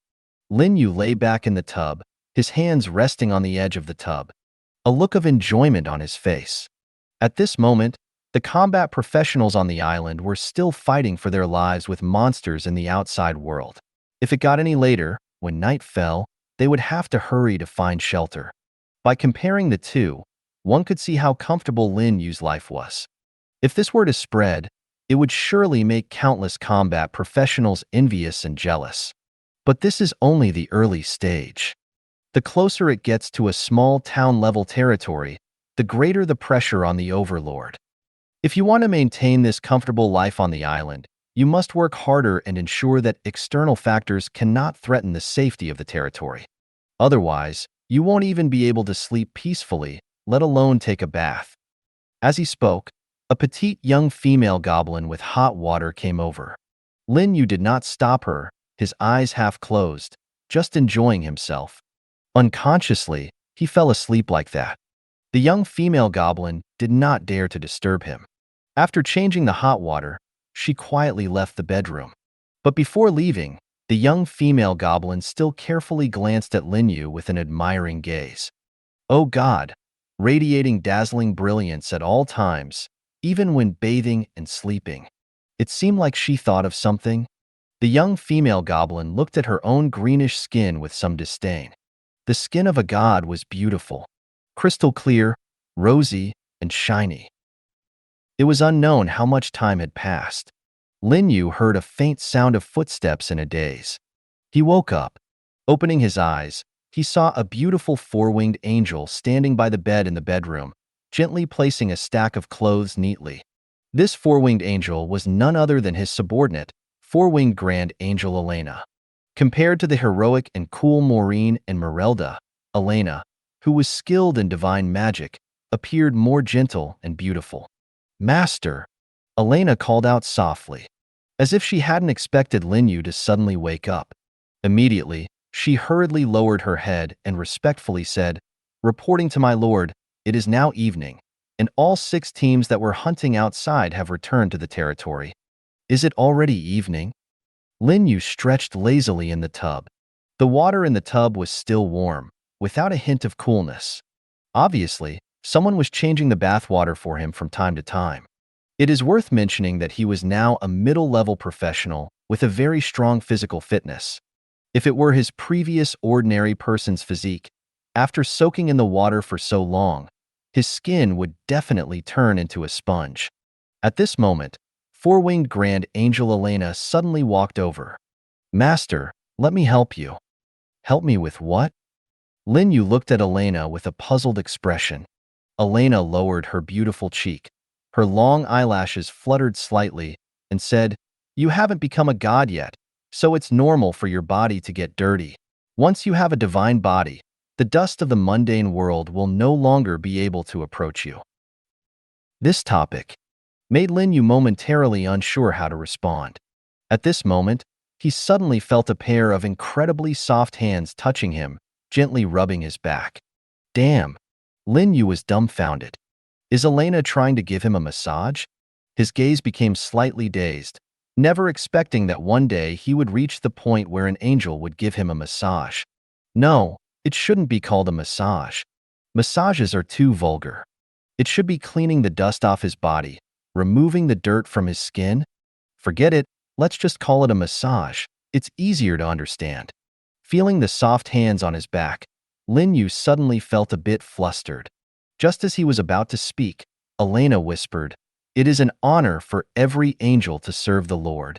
Lin Yu lay back in the tub, his hands resting on the edge of the tub, a look of enjoyment on his face. At this moment, the combat professionals on the island were still fighting for their lives with monsters in the outside world. If it got any later, when night fell, they would have to hurry to find shelter. By comparing the two, one could see how comfortable Lin Yu's life was. If this were to spread, it would surely make countless combat professionals envious and jealous. But this is only the early stage. The closer it gets to a small town-level territory, the greater the pressure on the overlord. If you want to maintain this comfortable life on the island, you must work harder and ensure that external factors cannot threaten the safety of the territory. Otherwise, you won't even be able to sleep peacefully, let alone take a bath. As he spoke, a petite young female goblin with hot water came over. Lin Yu did not stop her, his eyes half closed, just enjoying himself. Unconsciously, he fell asleep like that. The young female goblin did not dare to disturb him. After changing the hot water, she quietly left the bedroom. But before leaving, the young female goblin still carefully glanced at Lin Yu with an admiring gaze. Oh God, radiating dazzling brilliance at all times, even when bathing and sleeping. It seemed like she thought of something. The young female goblin looked at her own greenish skin with some disdain. The skin of a god was beautiful, crystal clear, rosy, and shiny. It was unknown how much time had passed. Lin Yu heard a faint sound of footsteps in a daze. He woke up. Opening his eyes, he saw a beautiful four-winged angel standing by the bed in the bedroom, gently placing a stack of clothes neatly. This four-winged angel was none other than his subordinate, four-winged Grand Angel Elena. Compared to the heroic and cool Maureen and Merelda, Elena, who was skilled in divine magic, appeared more gentle and beautiful. Master, Elena called out softly, as if she hadn't expected Lin Yu to suddenly wake up. Immediately, she hurriedly lowered her head and respectfully said, "Reporting to my lord, it is now evening, and all 6 teams that were hunting outside have returned to the territory." Is it already evening? Lin Yu stretched lazily in the tub. The water in the tub was still warm, without a hint of coolness. Obviously, someone was changing the bathwater for him from time to time. It is worth mentioning that he was now a middle-level professional with a very strong physical fitness. If it were his previous ordinary person's physique, after soaking in the water for so long, his skin would definitely turn into a sponge. At this moment, four-winged Grand Angel Elena suddenly walked over. "Master, let me help you." "Help me with what?" Lin Yu looked at Elena with a puzzled expression. Elena lowered her beautiful cheek. Her long eyelashes fluttered slightly and said, "You haven't become a god yet, so it's normal for your body to get dirty. Once you have a divine body, the dust of the mundane world will no longer be able to approach you." This topic made Lin Yu momentarily unsure how to respond. At this moment, he suddenly felt a pair of incredibly soft hands touching him, gently rubbing his back. Damn! Lin Yu was dumbfounded. Is Elena trying to give him a massage? His gaze became slightly dazed, never expecting that one day he would reach the point where an angel would give him a massage. No, it shouldn't be called a massage. Massages are too vulgar. It should be cleaning the dust off his body, removing the dirt from his skin. Forget it, let's just call it a massage. It's easier to understand. Feeling the soft hands on his back, Lin Yu suddenly felt a bit flustered. Just as he was about to speak, Elena whispered, "It is an honor for every angel to serve the Lord."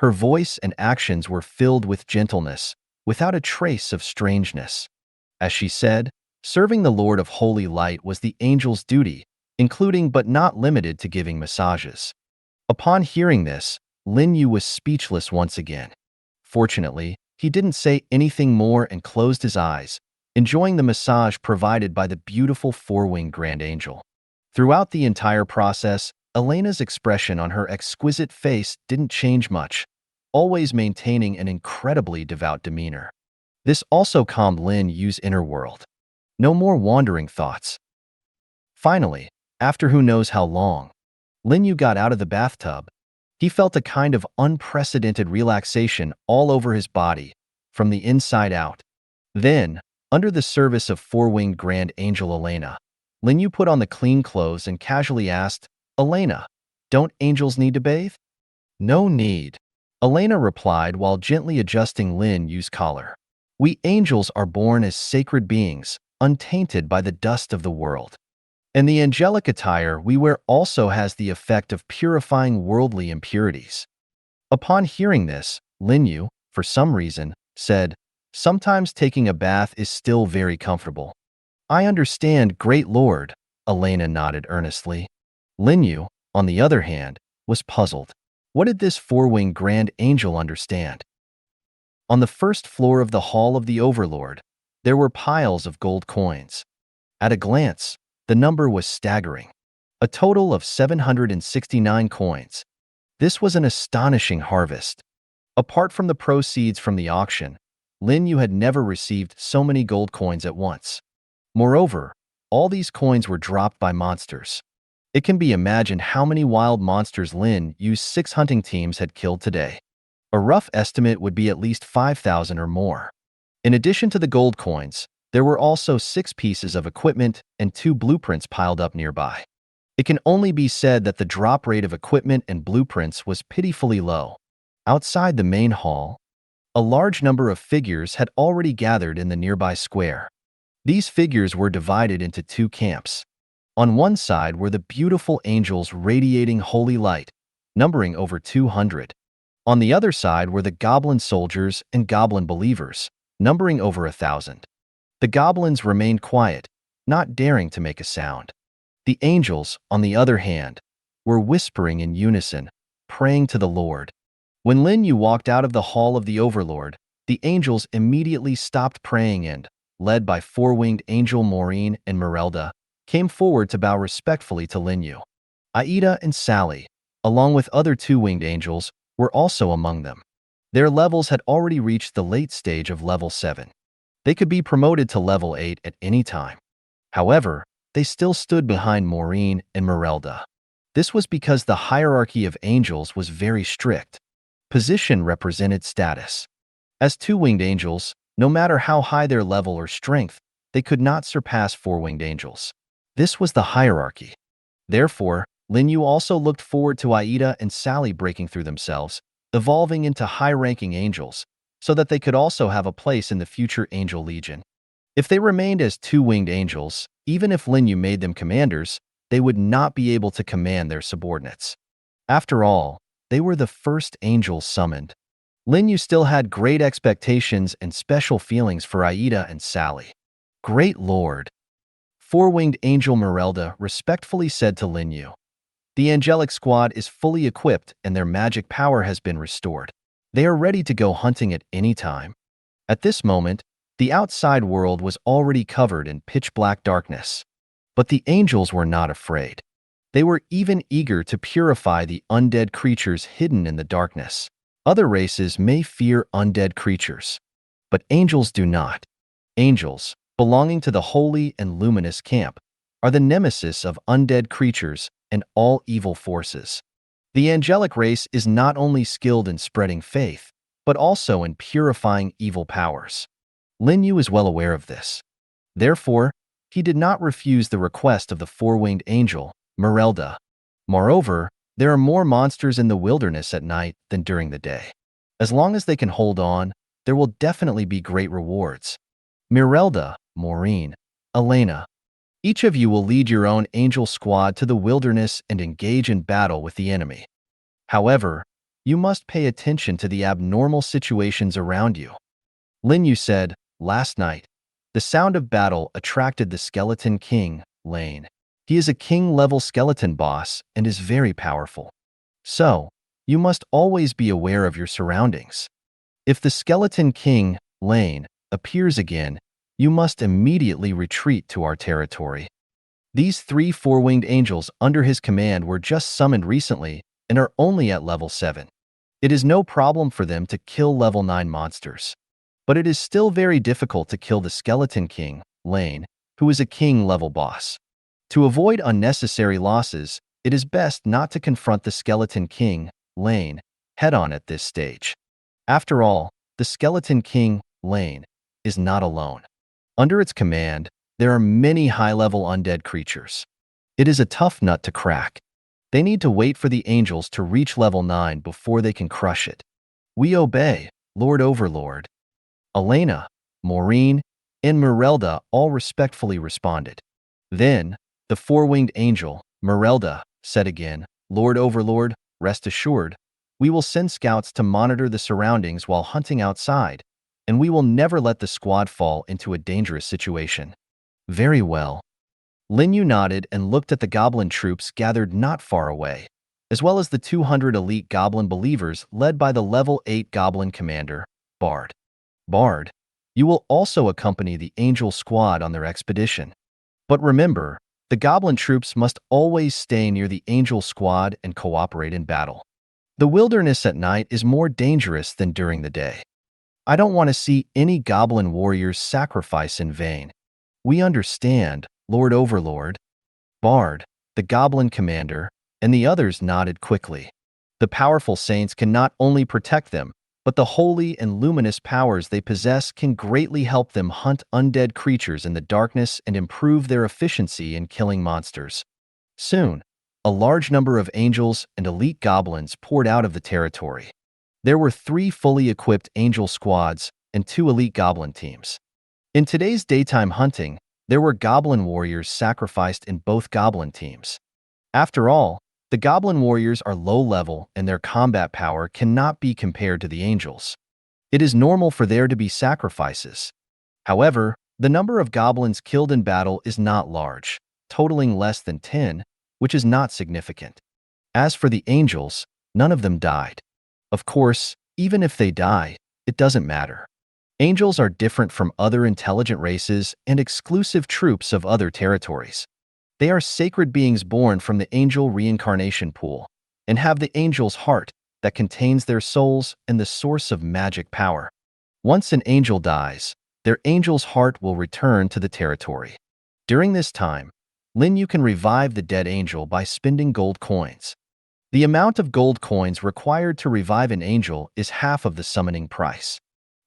Her voice and actions were filled with gentleness, without a trace of strangeness. As she said, serving the Lord of Holy Light was the angel's duty, including but not limited to giving massages. Upon hearing this, Lin Yu was speechless once again. Fortunately, he didn't say anything more and closed his eyes, enjoying the massage provided by the beautiful four-winged grand angel. Throughout the entire process, Elena's expression on her exquisite face didn't change much, always maintaining an incredibly devout demeanor. This also calmed Lin Yu's inner world. No more wandering thoughts. Finally, after who knows how long, Lin Yu got out of the bathtub. He felt a kind of unprecedented relaxation all over his body, from the inside out. Then, under the service of four-winged grand angel Elena, Lin Yu put on the clean clothes and casually asked, "Elena, don't angels need to bathe?" "No need," Elena replied while gently adjusting Lin Yu's collar. "We angels are born as sacred beings, untainted by the dust of the world. And the angelic attire we wear also has the effect of purifying worldly impurities." Upon hearing this, Lin Yu, for some reason, said, "Sometimes taking a bath is still very comfortable." "I understand, great lord," Elena nodded earnestly. Lin Yu, on the other hand, was puzzled. What did this four-winged grand angel understand? On the first floor of the Hall of the Overlord, there were piles of gold coins. At a glance, the number was staggering. A total of 769 coins. This was an astonishing harvest. Apart from the proceeds from the auction, Lin Yu had never received so many gold coins at once. Moreover, all these coins were dropped by monsters. It can be imagined how many wild monsters Lin Yu's 6 hunting teams had killed today. A rough estimate would be at least 5,000 or more. In addition to the gold coins, there were also 6 pieces of equipment and 2 blueprints piled up nearby. It can only be said that the drop rate of equipment and blueprints was pitifully low. Outside the main hall, a large number of figures had already gathered in the nearby square. These figures were divided into 2 camps. On one side were the beautiful angels radiating holy light, numbering over 200. On the other side were the goblin soldiers and goblin believers, numbering over 1,000. The goblins remained quiet, not daring to make a sound. The angels, on the other hand, were whispering in unison, praying to the Lord. When Lin Yu walked out of the Hall of the Overlord, the angels immediately stopped praying and, led by four-winged angel Maureen and Merelda, came forward to bow respectfully to Lin Yu. Aida and Sally, along with other 2-winged angels, were also among them. Their levels had already reached the late stage of level 7. They could be promoted to level 8 at any time. However, they still stood behind Maureen and Merelda. This was because the hierarchy of angels was very strict. Position represented status. As 2-winged angels, no matter how high their level or strength, they could not surpass 4-winged angels. This was the hierarchy. Therefore, Lin Yu also looked forward to Aida and Sally breaking through themselves, evolving into high-ranking angels, so that they could also have a place in the future Angel Legion. If they remained as 2-winged angels, even if Lin Yu made them commanders, they would not be able to command their subordinates. After all, they were the first angels summoned. Lin Yu still had great expectations and special feelings for Aida and Sally. "Great Lord," 4-winged angel Merelda respectfully said to Lin Yu, "the angelic squad is fully equipped and their magic power has been restored. They are ready to go hunting at any time." At this moment, the outside world was already covered in pitch-black darkness. But the angels were not afraid. They were even eager to purify the undead creatures hidden in the darkness. Other races may fear undead creatures, but angels do not. Angels, belonging to the holy and luminous camp, are the nemesis of undead creatures and all evil forces. The angelic race is not only skilled in spreading faith, but also in purifying evil powers. Lin Yu is well aware of this. Therefore, he did not refuse the request of the four-winged angel, Merelda. Moreover, there are more monsters in the wilderness at night than during the day. As long as they can hold on, there will definitely be great rewards. Merelda, Maureen, Elena, each of you will lead your own angel squad to the wilderness and engage in battle with the enemy. However, you must pay attention to the abnormal situations around you. Lin Yu said, last night, the sound of battle attracted the Skeleton King, Lane. He is a king-level skeleton boss and is very powerful. So, you must always be aware of your surroundings. If the Skeleton King, Lane, appears again, you must immediately retreat to our territory. These 3 four-winged angels under his command were just summoned recently and are only at level 7. It is no problem for them to kill level 9 monsters. But it is still very difficult to kill the Skeleton King, Lane, who is a king-level boss. To avoid unnecessary losses, it is best not to confront the Skeleton King, Lane, head-on at this stage. After all, the Skeleton King, Lane, is not alone. Under its command, there are many high-level undead creatures. It is a tough nut to crack. They need to wait for the angels to reach level 9 before they can crush it. We obey, Lord Overlord. Elena, Maureen, and Merelda all respectfully responded. Then, the four-winged angel, Merelda, said again, Lord Overlord, rest assured, we will send scouts to monitor the surroundings while hunting outside, and we will never let the squad fall into a dangerous situation. Very well. Lin Yu nodded and looked at the goblin troops gathered not far away, as well as the 200 elite goblin believers led by the level 8 goblin commander, Bard. Bard, you will also accompany the angel squad on their expedition. But remember, the goblin troops must always stay near the angel squad and cooperate in battle. The wilderness at night is more dangerous than during the day. I don't want to see any goblin warriors sacrifice in vain. We understand, Lord Overlord. Bard, the goblin commander, and the others nodded quickly. The powerful saints can not only protect them, but the holy and luminous powers they possess can greatly help them hunt undead creatures in the darkness and improve their efficiency in killing monsters. Soon, a large number of angels and elite goblins poured out of the territory. There were 3 fully equipped angel squads and 2 elite goblin teams. In today's daytime hunting, there were goblin warriors sacrificed in both goblin teams. After all, the goblin warriors are low level and their combat power cannot be compared to the angels. It is normal for there to be sacrifices. However, the number of goblins killed in battle is not large, totaling less than 10, which is not significant. As for the angels, none of them died. Of course, even if they die, it doesn't matter. Angels are different from other intelligent races and exclusive troops of other territories. They are sacred beings born from the angel reincarnation pool and have the angel's heart that contains their souls and the source of magic power. Once an angel dies, their angel's heart will return to the territory. During this time, Lin Yu can revive the dead angel by spending gold coins. The amount of gold coins required to revive an angel is half of the summoning price.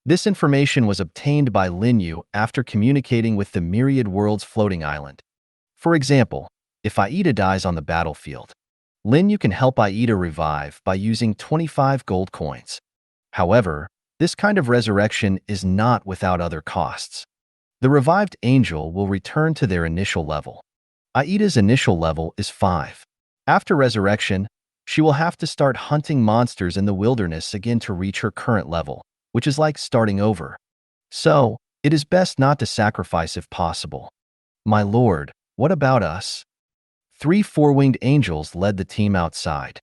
This information was obtained by Lin Yu after communicating with the Myriad Worlds floating island. For example, if Aida dies on the battlefield, Lin Yu can help Aida revive by using 25 gold coins. However, this kind of resurrection is not without other costs. The revived angel will return to their initial level. Aida's initial level is 5. After resurrection, she will have to start hunting monsters in the wilderness again to reach her current level, which is like starting over. So, it is best not to sacrifice if possible. My lord, what about us? 3 four-winged angels led the team outside.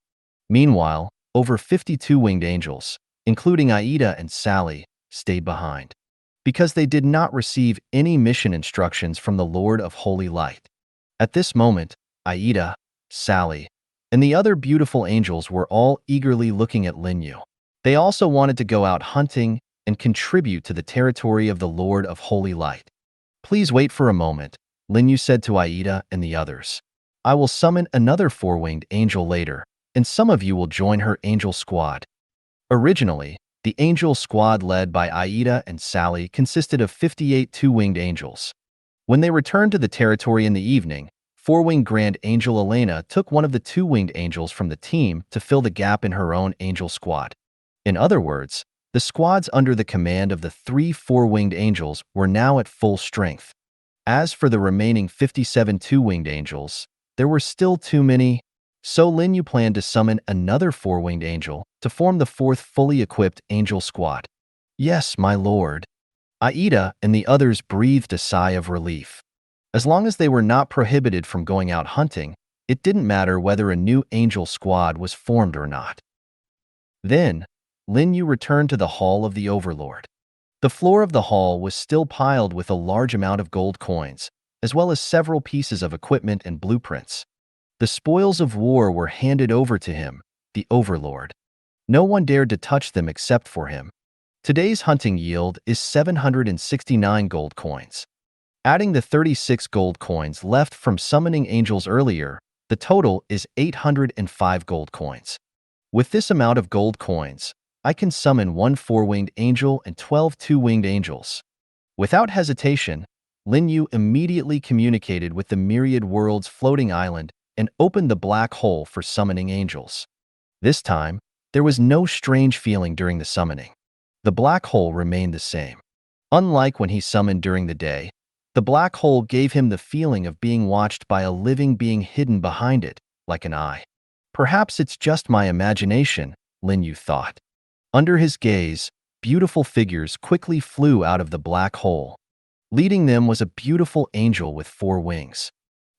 Meanwhile, over 52 winged angels, including Aida and Sally, stayed behind, because they did not receive any mission instructions from the Lord of Holy Light. At this moment, Aida, Sally, and the other beautiful angels were all eagerly looking at Lin Yu. They also wanted to go out hunting and contribute to the territory of the Lord of Holy Light. Please wait for a moment, Lin Yu said to Aida and the others. I will summon another four-winged angel later, and some of you will join her angel squad. Originally, the angel squad led by Aida and Sally consisted of 58 two-winged angels. When they returned to the territory in the evening, four-winged Grand Angel Elena took one of the two-winged angels from the team to fill the gap in her own angel squad. In other words, the squads under the command of the three four-winged angels were now at full strength. As for the remaining 57 two-winged angels, there were still too many, so Lin Yu planned to summon another four-winged angel to form the fourth fully equipped angel squad. Yes, my lord. Aida and the others breathed a sigh of relief. As long as they were not prohibited from going out hunting, it didn't matter whether a new angel squad was formed or not. Then, Lin Yu returned to the Hall of the Overlord. The floor of the hall was still piled with a large amount of gold coins, as well as several pieces of equipment and blueprints. The spoils of war were handed over to him, the Overlord. No one dared to touch them except for him. Today's hunting yield is 769 gold coins. Adding the 36 gold coins left from summoning angels earlier, the total is 805 gold coins. With this amount of gold coins, I can summon one four-winged angel and 12 two-winged angels. Without hesitation, Lin Yu immediately communicated with the myriad world's floating island and opened the black hole for summoning angels. This time, there was no strange feeling during the summoning. The black hole remained the same. Unlike when he summoned during the day, the black hole gave him the feeling of being watched by a living being hidden behind it, like an eye. Perhaps it's just my imagination, Lin Yu thought. Under his gaze, beautiful figures quickly flew out of the black hole. Leading them was a beautiful angel with four wings.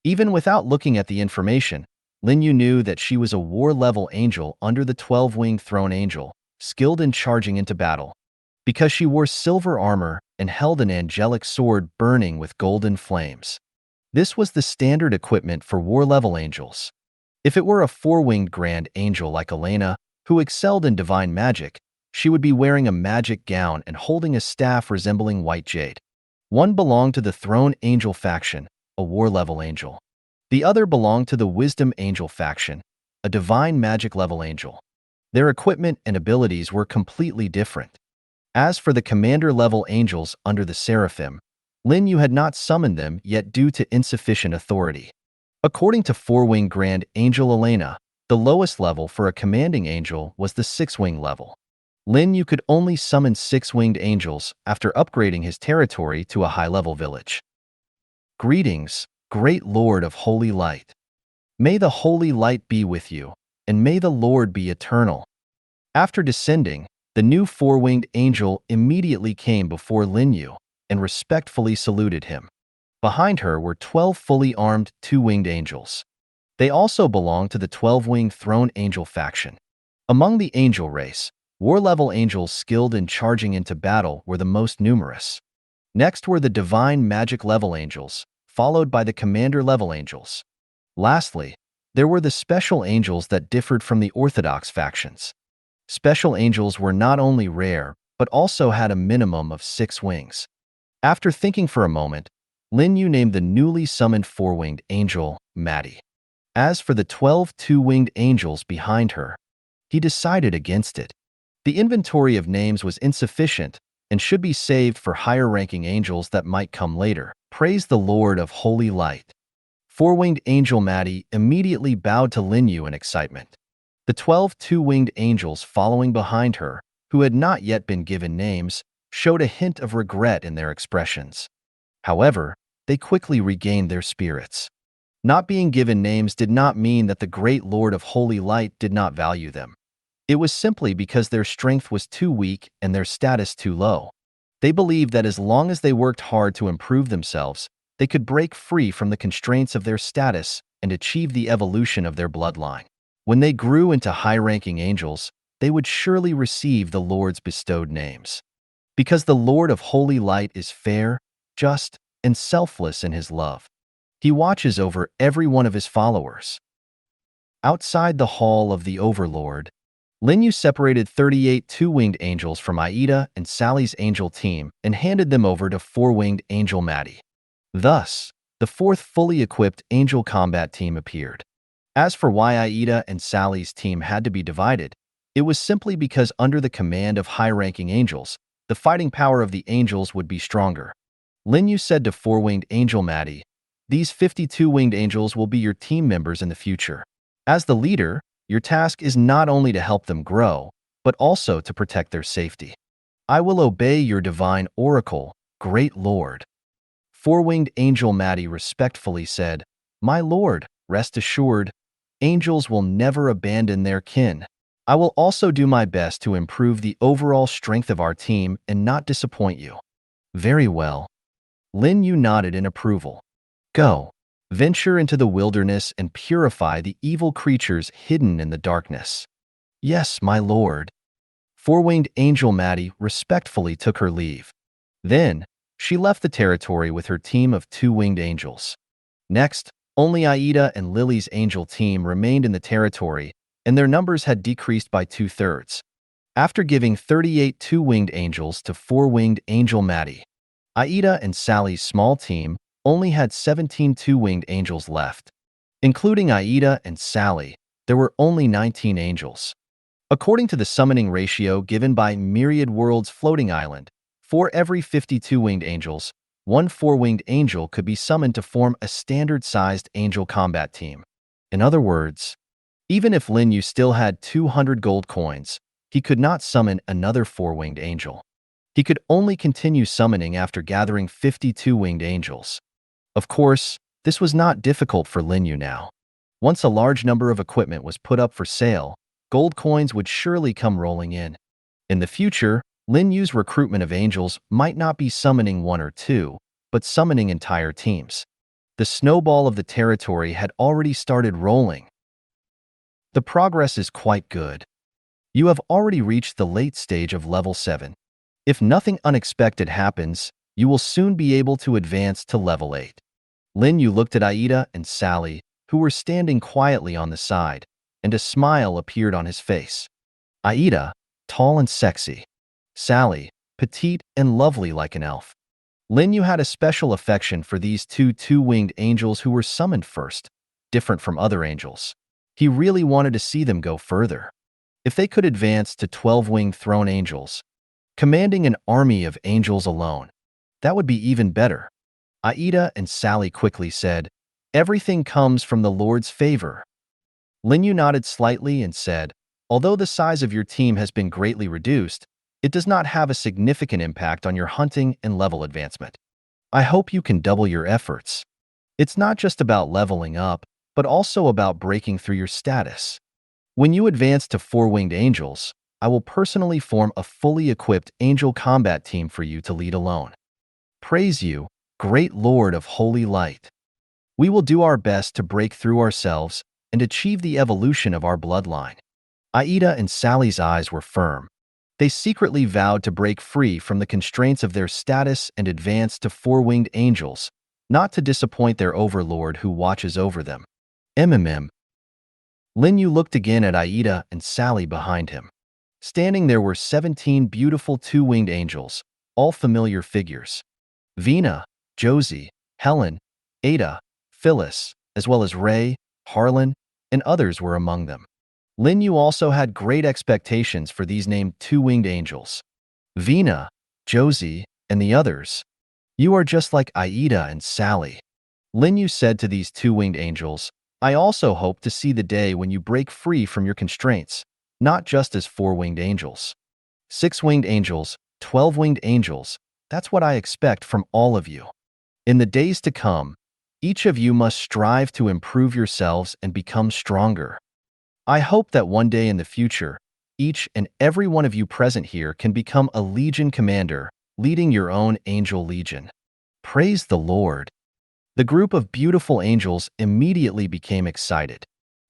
Even without looking at the information, Lin Yu knew that she was a war-level angel under the 12-winged throne angel, skilled in charging into battle. Because she wore silver armor and held an angelic sword burning with golden flames. This was the standard equipment for war-level angels. If it were a four-winged grand angel like Elena, who excelled in divine magic, she would be wearing a magic gown and holding a staff resembling white jade. One belonged to the Throne Angel faction, a war-level angel. The other belonged to the Wisdom Angel faction, a divine magic-level angel. Their equipment and abilities were completely different. As for the commander-level angels under the Seraphim, Lin Yu had not summoned them yet due to insufficient authority. According to four-winged Grand Angel Elena, the lowest level for a commanding angel was the six-wing level. Lin Yu could only summon six-winged angels after upgrading his territory to a high-level village. Greetings, great Lord of Holy Light. May the Holy Light be with you, and may the Lord be eternal. After descending, the new four-winged angel immediately came before Lin Yu and respectfully saluted him. Behind her were 12 fully armed two-winged angels. They also belonged to the 12-winged throne angel faction. Among the angel race, war-level angels skilled in charging into battle were the most numerous. Next were the divine magic-level angels, followed by the commander-level angels. Lastly, there were the special angels that differed from the orthodox factions. Special angels were not only rare, but also had a minimum of 6 wings. After thinking for a moment, Lin Yu named the newly summoned four-winged angel, Maddie. As for the 12 two-winged angels behind her, he decided against it. The inventory of names was insufficient and should be saved for higher-ranking angels that might come later. Praise the Lord of Holy Light. Four-winged angel Maddie immediately bowed to Lin Yu in excitement. The 12 two-winged angels following behind her, who had not yet been given names, showed a hint of regret in their expressions. However, they quickly regained their spirits. Not being given names did not mean that the great Lord of Holy Light did not value them. It was simply because their strength was too weak and their status too low. They believed that as long as they worked hard to improve themselves, they could break free from the constraints of their status and achieve the evolution of their bloodline. When they grew into high-ranking angels, they would surely receive the Lord's bestowed names. Because the Lord of Holy Light is fair, just, and selfless in his love. He watches over every one of his followers. Outside the Hall of the Overlord, Lin Yu separated 38 two-winged angels from Aida and Sally's angel team and handed them over to four-winged angel Maddie. Thus, the fourth fully equipped angel combat team appeared. As for why Aida and Sally's team had to be divided, it was simply because under the command of high-ranking angels, the fighting power of the angels would be stronger. Lin Yu said to four-winged angel Maddie, "These 52-winged angels will be your team members in the future. As the leader, your task is not only to help them grow, but also to protect their safety. I will obey your divine oracle, great lord." Four-winged angel Maddie respectfully said, "My lord, rest assured, angels will never abandon their kin. I will also do my best to improve the overall strength of our team and not disappoint you." "Very well." Lin Yu nodded in approval. "Go. Venture into the wilderness and purify the evil creatures hidden in the darkness." "Yes, my lord." Four-winged angel Maddie respectfully took her leave. Then, she left the territory with her team of two-winged angels. Next, only Aida and Lily's angel team remained in the territory, and their numbers had decreased by 2/3. After giving 38 two-winged angels to four-winged angel Maddie, Aida and Sally's small team only had 17 two-winged angels left. Including Aida and Sally, there were only 19 angels. According to the summoning ratio given by Myriad World's floating island, for every 52 winged angels, one four-winged angel could be summoned to form a standard-sized angel combat team. In other words, even if Lin Yu still had 200 gold coins, he could not summon another four-winged angel. He could only continue summoning after gathering 52 winged angels. Of course, this was not difficult for Lin Yu now. Once a large number of equipment was put up for sale, gold coins would surely come rolling in. In the future, Lin Yu's recruitment of angels might not be summoning one or two, but summoning entire teams. The snowball of the territory had already started rolling. The progress is quite good. You have already reached the late stage of level 7. If nothing unexpected happens, you will soon be able to advance to level 8. Lin Yu looked at Aida and Sally, who were standing quietly on the side, and a smile appeared on his face. Aida, tall and sexy. Sally, petite and lovely like an elf. Lin Yu had a special affection for these two-winged angels who were summoned first, different from other angels. He really wanted to see them go further. If they could advance to 12-winged throne angels, commanding an army of angels alone, that would be even better. Aida and Sally quickly said, "Everything comes from the Lord's favor." Lin Yu nodded slightly and said, "Although the size of your team has been greatly reduced, it does not have a significant impact on your hunting and level advancement. I hope you can double your efforts. It's not just about leveling up, but also about breaking through your status. When you advance to four-winged angels, I will personally form a fully equipped angel combat team for you to lead alone. Praise you, great Lord of Holy Light. We will do our best to break through ourselves and achieve the evolution of our bloodline." Aida and Sally's eyes were firm. They secretly vowed to break free from the constraints of their status and advance to four-winged angels, not to disappoint their overlord who watches over them. MMM. Lin Yu looked again at Aida and Sally behind him. Standing there were 17 beautiful two-winged angels, all familiar figures. Vina, Josie, Helen, Ada, Phyllis, as well as Ray, Harlan, and others were among them. Lin Yu also had great expectations for these named two-winged angels. Vina, Josie, and the others. "You are just like Aida and Sally." Lin Yu said to these two-winged angels, "I also hope to see the day when you break free from your constraints, not just as four-winged angels. 6-winged angels, 12-winged angels, that's what I expect from all of you. In the days to come, each of you must strive to improve yourselves and become stronger. I hope that one day in the future, each and every one of you present here can become a legion commander, leading your own angel legion." Praise the Lord. The group of beautiful angels immediately became excited.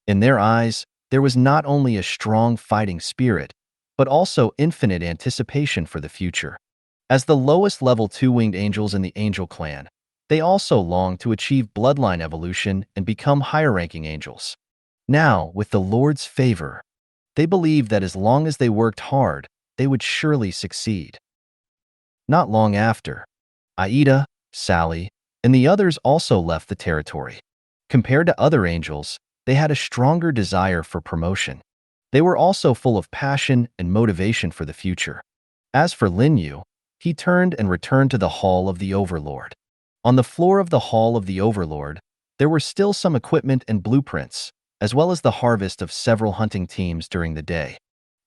In their eyes, there was not only a strong fighting spirit, but also infinite anticipation for the future. As the lowest level two-winged angels in the angel clan, they also longed to achieve bloodline evolution and become higher-ranking angels. Now, with the Lord's favor, They believed that as long as they worked hard, they would surely succeed. Not long after, Aida, Sally, and the others also left the territory. Compared to other angels, they had a stronger desire for promotion. They were also full of passion and motivation for the future. As for Lin Yu, he turned and returned to the Hall of the Overlord. On the floor of the Hall of the Overlord, there were still some equipment and blueprints, as well as the harvest of several hunting teams during the day.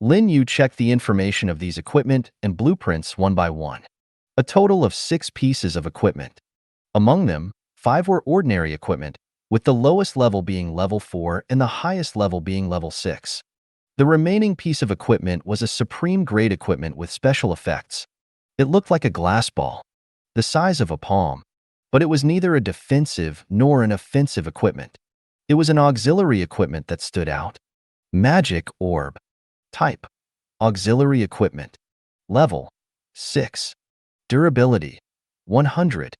Lin Yu checked the information of these equipment and blueprints one by one. A total of 6 pieces of equipment. Among them, 5 were ordinary equipment, with the lowest level being level 4 and the highest level being level 6. The remaining piece of equipment was a supreme-grade equipment with special effects. It looked like a glass ball, the size of a palm, but it was neither a defensive nor an offensive equipment. It was an auxiliary equipment that stood out. Magic Orb. Type: Auxiliary Equipment. Level: 6. Durability: 100.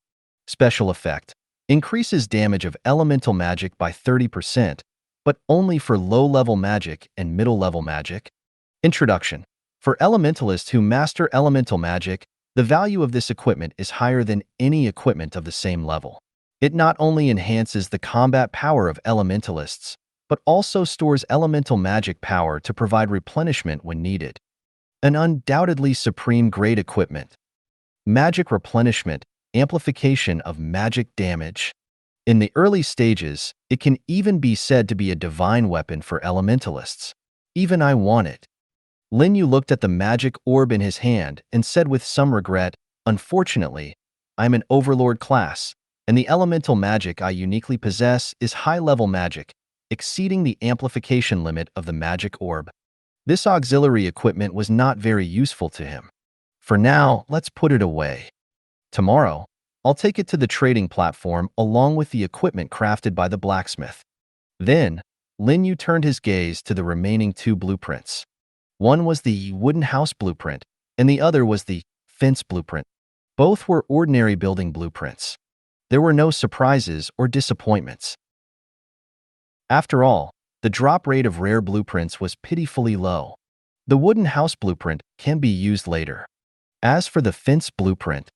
Special effect: increases damage of elemental magic by 30%, but only for low-level magic and middle-level magic. Introduction: for elementalists who master elemental magic, the value of this equipment is higher than any equipment of the same level. It not only enhances the combat power of elementalists, but also stores elemental magic power to provide replenishment when needed. An undoubtedly supreme-grade equipment. Magic replenishment, amplification of magic damage. In the early stages, it can even be said to be a divine weapon for elementalists. Even I want it. Lin Yu looked at the magic orb in his hand and said with some regret, "Unfortunately, I'm an overlord class, and the elemental magic I uniquely possess is high-level magic, exceeding the amplification limit of the magic orb." This auxiliary equipment was not very useful to him. For now, let's put it away. Tomorrow, I'll take it to the trading platform along with the equipment crafted by the blacksmith. Then, Lin Yu turned his gaze to the remaining 2 blueprints. One was the wooden house blueprint, and the other was the fence blueprint. Both were ordinary building blueprints. There were no surprises or disappointments. After all, the drop rate of rare blueprints was pitifully low. The wooden house blueprint can be used later. As for the fence blueprint,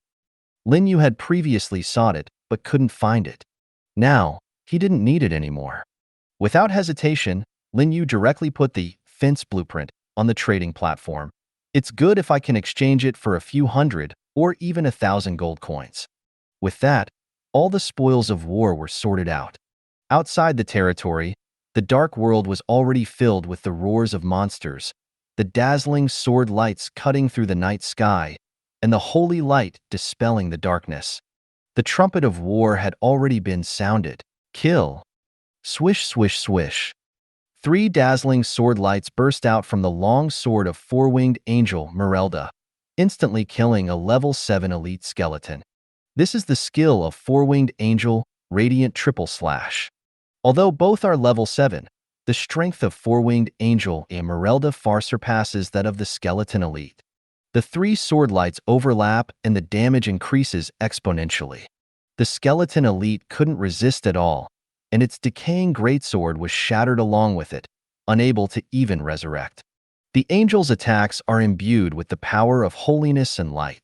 Lin Yu had previously sought it but couldn't find it. Now, he didn't need it anymore. Without hesitation, Lin Yu directly put the fence blueprint on the trading platform. It's good if I can exchange it for a few hundred or even 1,000 gold coins. With that, all the spoils of war were sorted out. Outside the territory, the dark world was already filled with the roars of monsters, the dazzling sword lights cutting through the night sky, and the holy light dispelling the darkness. The trumpet of war had already been sounded. Kill. Swish, swish, swish. 3 dazzling sword lights burst out from the long sword of 4-winged angel Merelda, instantly killing a level 7 elite skeleton. This is the skill of 4-winged angel, Radiant Triple Slash. Although both are level 7, the strength of 4-winged angel and Merelda far surpasses that of the skeleton elite. The 3 sword lights overlap and the damage increases exponentially. The skeleton elite couldn't resist at all, and its decaying greatsword was shattered along with it, unable to even resurrect. The angel's attacks are imbued with the power of holiness and light.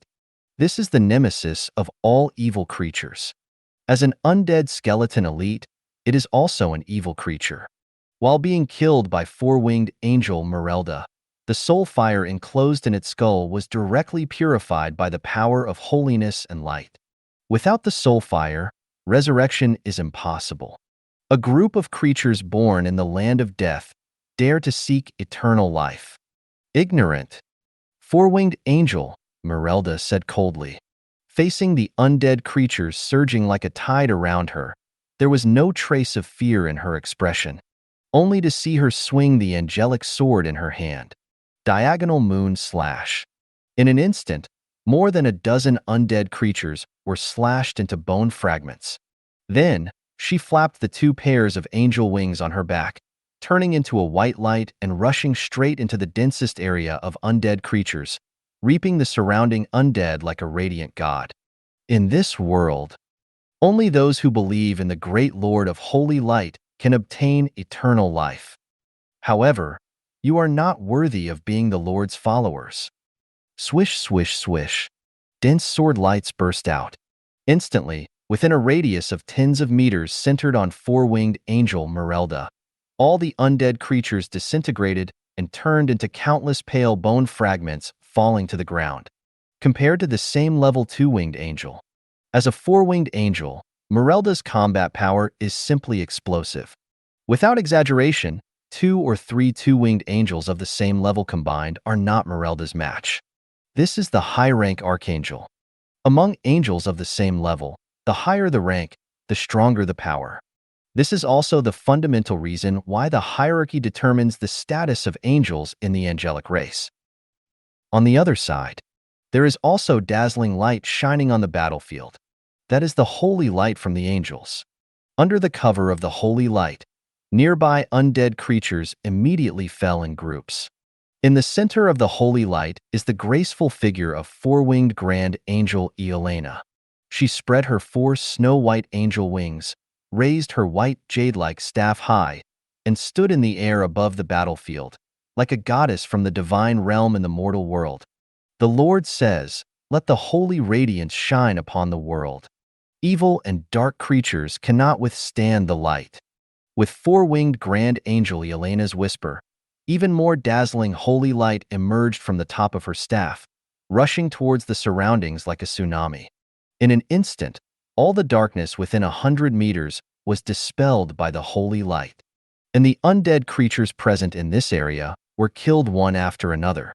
This is the nemesis of all evil creatures. As an undead skeleton elite, it is also an evil creature. While being killed by 4-winged angel Merelda, the soul fire enclosed in its skull was directly purified by the power of holiness and light. Without the soul fire, resurrection is impossible. A group of creatures born in the land of death dare to seek eternal life. Ignorant. 4-winged angel, Merelda said coldly. Facing the undead creatures surging like a tide around her, there was no trace of fear in her expression, only to see her swing the angelic sword in her hand. Diagonal Moon Slash. In an instant, more than a dozen undead creatures were slashed into bone fragments. Then, she flapped the 2 pairs of angel wings on her back, turning into a white light and rushing straight into the densest area of undead creatures, reaping the surrounding undead like a radiant god. In this world, only those who believe in the great Lord of Holy Light can obtain eternal life. However, You are not worthy of being the Lord's followers." Swish, swish, swish. Dense sword lights burst out. Instantly, within a radius of tens of meters centered on four-winged angel Merelda, all the undead creatures disintegrated and turned into countless pale bone fragments falling to the ground. Compared to the same level two-winged angel, as a four-winged angel, Merelda's combat power is simply explosive. Without exaggeration, 2 or 3 two-winged angels of the same level combined are not Merelda's match. This is the high-rank archangel. Among angels of the same level, the higher the rank, the stronger the power. This is also the fundamental reason why the hierarchy determines the status of angels in the angelic race. On the other side, there is also dazzling light shining on the battlefield. That is the holy light from the angels. Under the cover of the holy light, nearby undead creatures immediately fell in groups. In the center of the holy light is the graceful figure of four-winged grand angel Iolena. She spread her 4 snow-white angel wings, raised her white jade-like staff high, and stood in the air above the battlefield, like a goddess from the divine realm in the mortal world. The Lord says, "Let the holy radiance shine upon the world." Evil and dark creatures cannot withstand the light. With four-winged grand angel Ielena's whisper, even more dazzling holy light emerged from the top of her staff, rushing towards the surroundings like a tsunami. In an instant, all the darkness within 100 meters was dispelled by the holy light, and the undead creatures present in this area were killed one after another.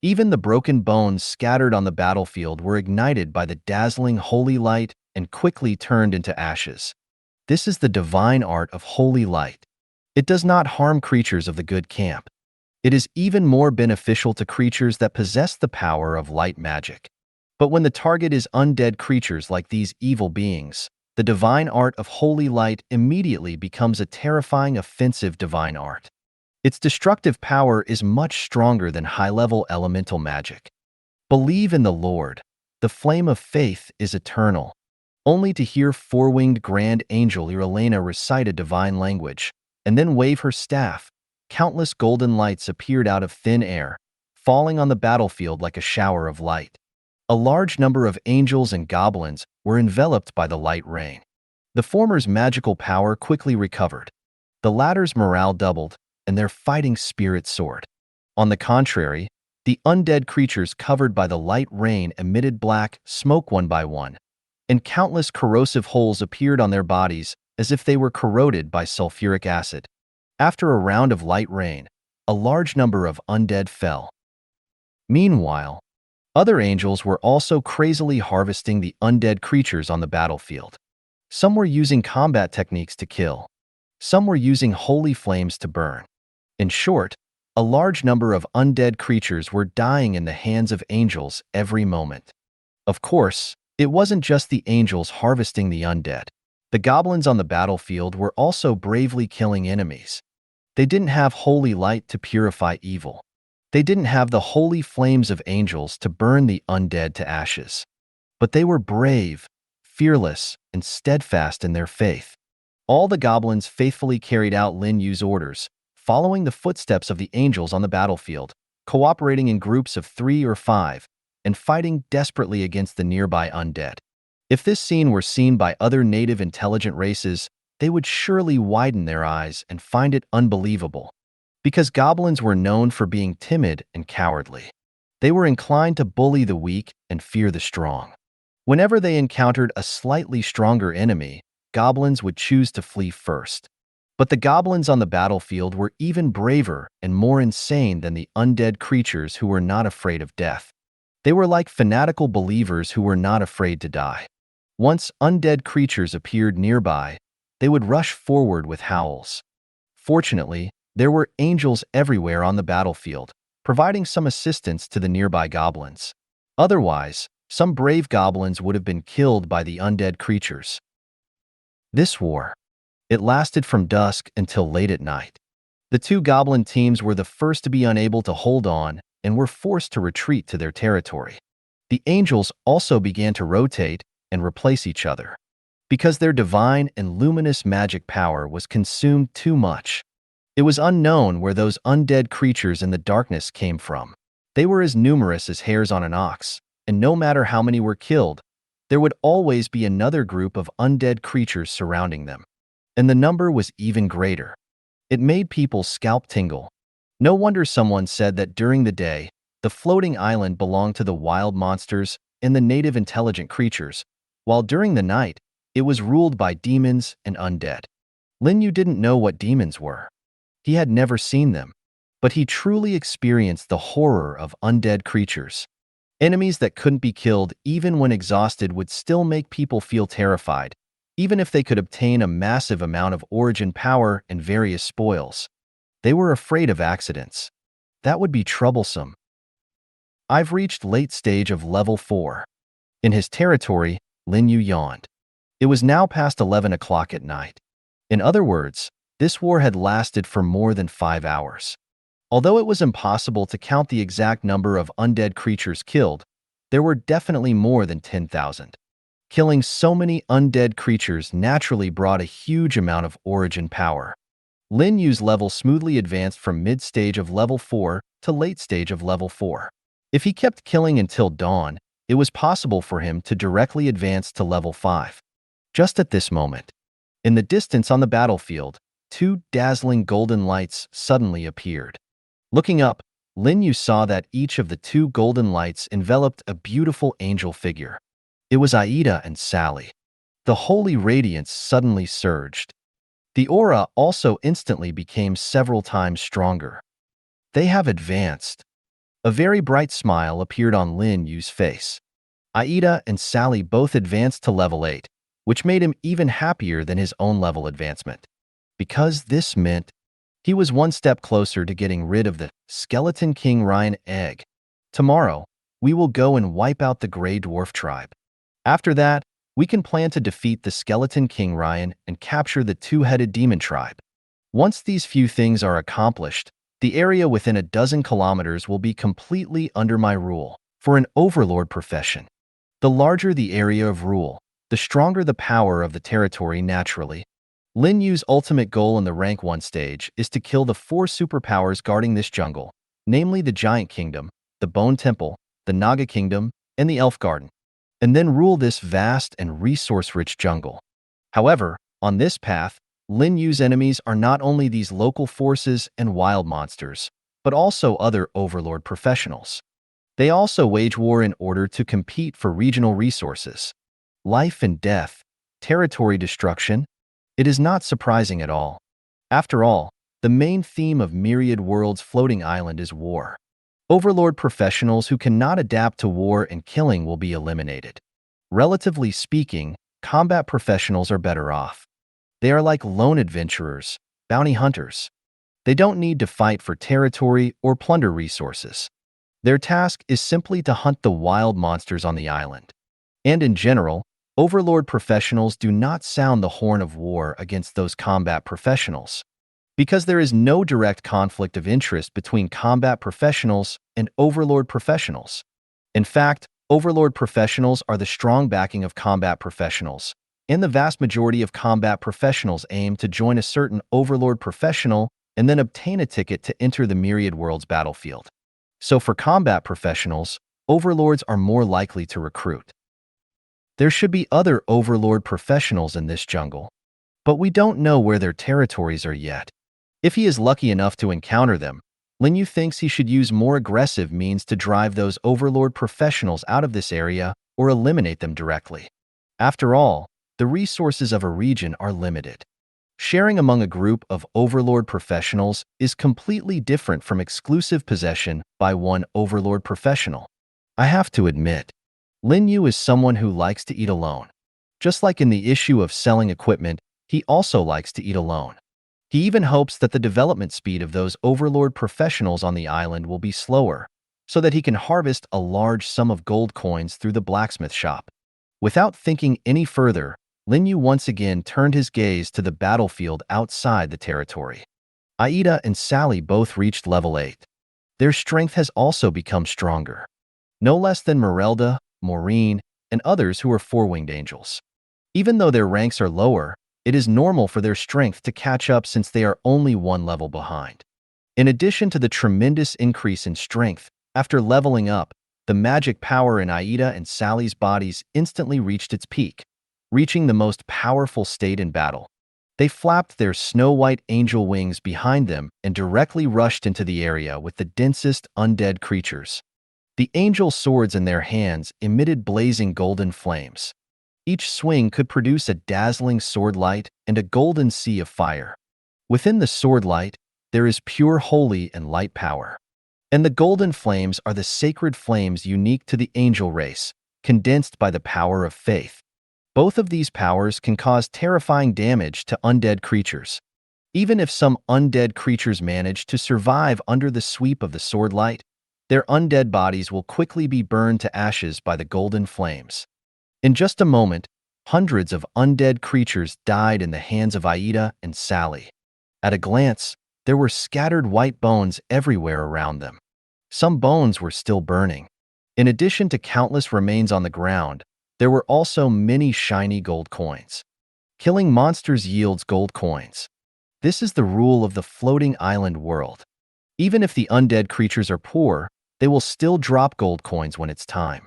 Even the broken bones scattered on the battlefield were ignited by the dazzling holy light and quickly turned into ashes. This is the divine art of holy light. It does not harm creatures of the good camp. It is even more beneficial to creatures that possess the power of light magic. But when the target is undead creatures like these evil beings, the divine art of holy light immediately becomes a terrifying offensive divine art. Its destructive power is much stronger than high-level elemental magic. Believe in the Lord. The flame of faith is eternal. Only to hear four-winged grand angel Iolena recite a divine language, and then wave her staff, countless golden lights appeared out of thin air, falling on the battlefield like a shower of light. A large number of angels and goblins were enveloped by the light rain. The former's magical power quickly recovered. The latter's morale doubled, and their fighting spirit soared. On the contrary, the undead creatures covered by the light rain emitted black smoke one by one, and countless corrosive holes appeared on their bodies as if they were corroded by sulfuric acid. After a round of light rain, a large number of undead fell. Meanwhile, other angels were also crazily harvesting the undead creatures on the battlefield. Some were using combat techniques to kill. Some were using holy flames to burn. In short, a large number of undead creatures were dying in the hands of angels every moment. Of course, it wasn't just the angels harvesting the undead. The goblins on the battlefield were also bravely killing enemies. They didn't have holy light to purify evil. They didn't have the holy flames of angels to burn the undead to ashes. But they were brave, fearless, and steadfast in their faith. All the goblins faithfully carried out Lin Yu's orders, following the footsteps of the angels on the battlefield, cooperating in groups of 3 or 5, and fighting desperately against the nearby undead. If this scene were seen by other native intelligent races, they would surely widen their eyes and find it unbelievable. Because goblins were known for being timid and cowardly. They were inclined to bully the weak and fear the strong. Whenever they encountered a slightly stronger enemy, goblins would choose to flee first. But the goblins on the battlefield were even braver and more insane than the undead creatures who were not afraid of death. They were like fanatical believers who were not afraid to die. Once undead creatures appeared nearby, they would rush forward with howls. Fortunately, there were angels everywhere on the battlefield, providing some assistance to the nearby goblins. Otherwise, some brave goblins would have been killed by the undead creatures. This war, it lasted from dusk until late at night. The two goblin teams were the first to be unable to hold on and were forced to retreat to their territory. The angels also began to rotate and replace each other. Because their divine and luminous magic power was consumed too much, It was unknown where those undead creatures in the darkness came from. They were as numerous as hairs on an ox, and no matter how many were killed, there would always be another group of undead creatures surrounding them. And the number was even greater. It made people's scalp tingle. No wonder someone said that during the day, the floating island belonged to the wild monsters and the native intelligent creatures, while during the night, it was ruled by demons and undead. Lin Yu didn't know what demons were. He had never seen them, but he truly experienced the horror of undead creatures. Enemies that couldn't be killed even when exhausted would still make people feel terrified, even if they could obtain a massive amount of origin power and various spoils. They were afraid of accidents. That would be troublesome. I've reached late stage of level 4. In his territory, Lin Yu yawned. It was now past 11 o'clock at night. In other words, this war had lasted for more than 5 hours. Although it was impossible to count the exact number of undead creatures killed, there were definitely more than 10,000. Killing so many undead creatures naturally brought a huge amount of origin power. Lin Yu's level smoothly advanced from mid-stage of level 4 to late stage of level 4. If he kept killing until dawn, it was possible for him to directly advance to level 5. Just at this moment, in the distance on the battlefield, 2 dazzling golden lights suddenly appeared. Looking up, Lin Yu saw that each of the 2 golden lights enveloped a beautiful angel figure. It was Aida and Sally. The holy radiance suddenly surged. The aura also instantly became several times stronger. They have advanced. A very bright smile appeared on Lin Yu's face. Aida and Sally both advanced to level 8, which made him even happier than his own level advancement. Because this meant he was one step closer to getting rid of the Skeleton King Ryan egg. Tomorrow, we will go and wipe out the Grey Dwarf tribe. After that, we can plan to defeat the Skeleton King Ryan and capture the 2-headed demon tribe. Once these few things are accomplished, the area within a dozen kilometers will be completely under my rule. For an overlord profession, the larger the area of rule, the stronger the power of the territory naturally. Lin Yu's ultimate goal in the rank 1 stage is to kill the 4 superpowers guarding this jungle, namely the Giant Kingdom, the Bone Temple, the Naga Kingdom, and the Elf Garden, and then rule this vast and resource-rich jungle. However, on this path, Lin Yu's enemies are not only these local forces and wild monsters, but also other overlord professionals. They also wage war in order to compete for regional resources. Life and death, territory destruction. It is not surprising at all. After all, the main theme of Myriad World's floating island is war. Overlord professionals who cannot adapt to war and killing will be eliminated. Relatively speaking, combat professionals are better off. They are like lone adventurers, bounty hunters. They don't need to fight for territory or plunder resources. Their task is simply to hunt the wild monsters on the island. And in general, overlord professionals do not sound the horn of war against those combat professionals, because there is no direct conflict of interest between combat professionals and overlord professionals. In fact, overlord professionals are the strong backing of combat professionals, and the vast majority of combat professionals aim to join a certain overlord professional and then obtain a ticket to enter the Myriad World's battlefield. So for combat professionals, overlords are more likely to recruit. There should be other overlord professionals in this jungle, but we don't know where their territories are yet. If he is lucky enough to encounter them, Lin Yu thinks he should use more aggressive means to drive those overlord professionals out of this area or eliminate them directly. After all, the resources of a region are limited. Sharing among a group of overlord professionals is completely different from exclusive possession by one overlord professional. I have to admit, Lin Yu is someone who likes to eat alone. Just like in the issue of selling equipment, he also likes to eat alone. He even hopes that the development speed of those overlord professionals on the island will be slower, so that he can harvest a large sum of gold coins through the blacksmith shop. Without thinking any further, Lin Yu once again turned his gaze to the battlefield outside the territory. Aida and Sally both reached level 8. Their strength has also become stronger. No less than Merelda, Maureen, and others who are 4-winged angels. Even though their ranks are lower, It is normal for their strength to catch up since they are only one level behind. In addition to the tremendous increase in strength, after leveling up, the magic power in Aida and Sally's bodies instantly reached its peak, reaching the most powerful state in battle. They flapped their snow-white angel wings behind them and directly rushed into the area with the densest undead creatures. The angel swords in their hands emitted blazing golden flames. Each swing could produce a dazzling sword light and a golden sea of fire. Within the sword light, there is pure holy and light power. And the golden flames are the sacred flames unique to the angel race, condensed by the power of faith. Both of these powers can cause terrifying damage to undead creatures. Even if some undead creatures manage to survive under the sweep of the sword light, their undead bodies will quickly be burned to ashes by the golden flames. In just a moment, hundreds of undead creatures died in the hands of Aida and Sally. At a glance, there were scattered white bones everywhere around them. Some bones were still burning. In addition to countless remains on the ground, there were also many shiny gold coins. Killing monsters yields gold coins. This is the rule of the floating island world. Even if the undead creatures are poor, they will still drop gold coins when it's time.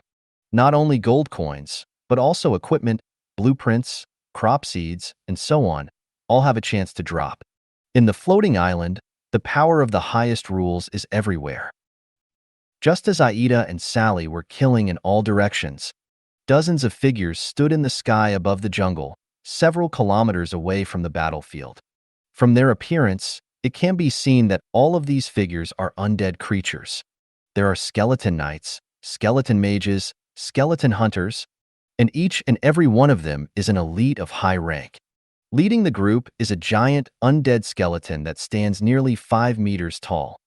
Not only gold coins, but also equipment, blueprints, crop seeds, and so on, all have a chance to drop. In the floating island, the power of the highest rules is everywhere. Just as Aida and Sally were killing in all directions, dozens of figures stood in the sky above the jungle, several kilometers away from the battlefield. From their appearance, it can be seen that all of these figures are undead creatures. There are skeleton knights, skeleton mages, skeleton hunters, and each and every one of them is an elite of high rank. Leading the group is a giant, undead skeleton that stands nearly 5 meters tall.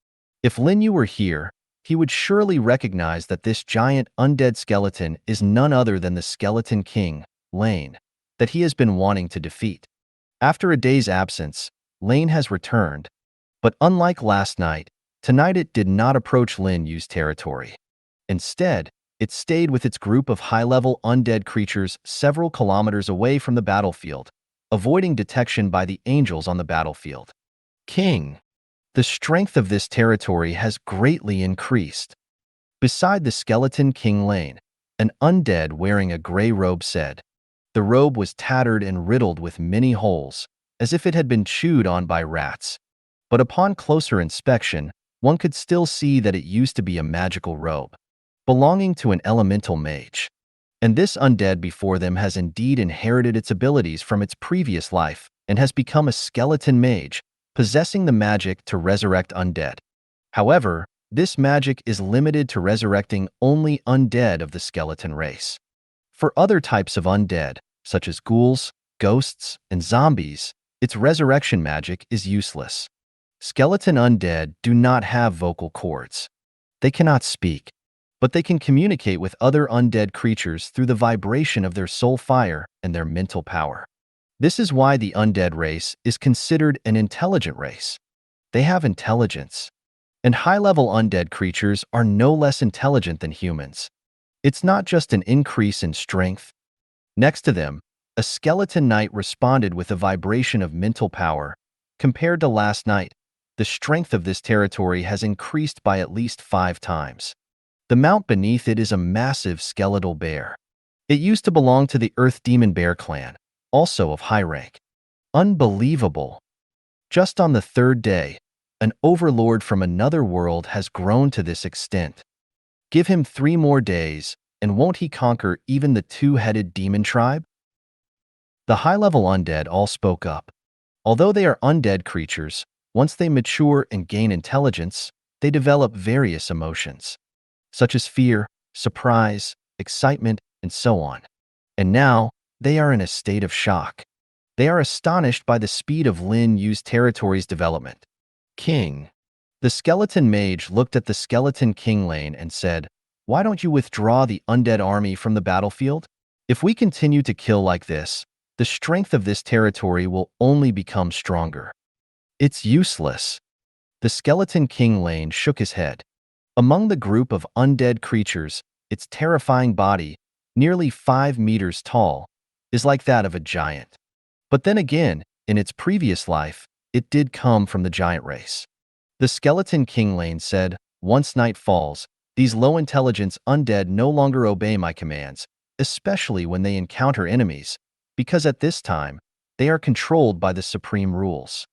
If Lin Yu were here, he would surely recognize that this giant undead skeleton is none other than the Skeleton King, Lane, that he has been wanting to defeat. After a day's absence, Lane has returned, but unlike last night, tonight it did not approach Lin Yu's territory. Instead, it stayed with its group of high-level undead creatures several kilometers away from the battlefield, avoiding detection by the angels on the battlefield. King. The strength of this territory has greatly increased. Beside the Skeleton King Lane, an undead wearing a gray robe said. The robe was tattered and riddled with many holes, as if it had been chewed on by rats. But upon closer inspection, one could still see that it used to be a magical robe, belonging to an elemental mage. And this undead before them has indeed inherited its abilities from its previous life and has become a skeleton mage, possessing the magic to resurrect undead. However, this magic is limited to resurrecting only undead of the skeleton race. For other types of undead, such as ghouls, ghosts, and zombies, its resurrection magic is useless. Skeleton undead do not have vocal cords. They cannot speak, but they can communicate with other undead creatures through the vibration of their soul fire and their mental power. This is why the undead race is considered an intelligent race. They have intelligence. And high-level undead creatures are no less intelligent than humans. It's not just an increase in strength. Next to them, a skeleton knight responded with a vibration of mental power. Compared to last night, the strength of this territory has increased by at least 5 times. The mount beneath it is a massive skeletal bear. It used to belong to the Earth Demon Bear clan, also of high rank. Unbelievable! Just on the 3rd day, an overlord from another world has grown to this extent. Give him 3 more days, and won't he conquer even the 2-headed demon tribe? The high-level undead all spoke up. Although they are undead creatures, once they mature and gain intelligence, they develop various emotions, such as fear, surprise, excitement, and so on. And now, they are in a state of shock. They are astonished by the speed of Lin Yu's territory's development. King. The skeleton mage looked at the Skeleton King Lane and said, "Why don't you withdraw the undead army from the battlefield? If we continue to kill like this, the strength of this territory will only become stronger. It's useless." The Skeleton King Lane shook his head. Among the group of undead creatures, its terrifying body, nearly 5 meters tall, is like that of a giant. But then again, in its previous life, it did come from the giant race. The skeleton king Lane said, "Once night falls, these low-intelligence undead no longer obey my commands, especially when they encounter enemies, because at this time, they are controlled by the supreme rules.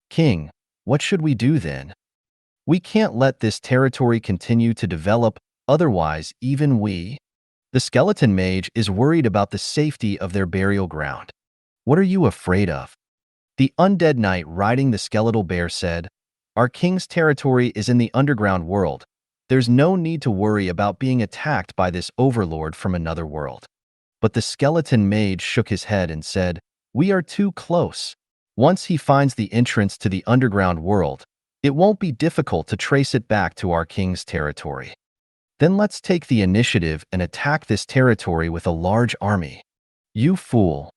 King, what should we do then? We can't let this territory continue to develop, otherwise even we." The skeleton mage is worried about the safety of their burial ground. "What are you afraid of?" The undead knight riding the skeletal bear said, "Our king's territory is in the underground world. There's no need to worry about being attacked by this overlord from another world." But the skeleton mage shook his head and said, "We are too close. Once he finds the entrance to the underground world, it won't be difficult to trace it back to our king's territory. Then let's take the initiative and attack this territory with a large army." "You fool.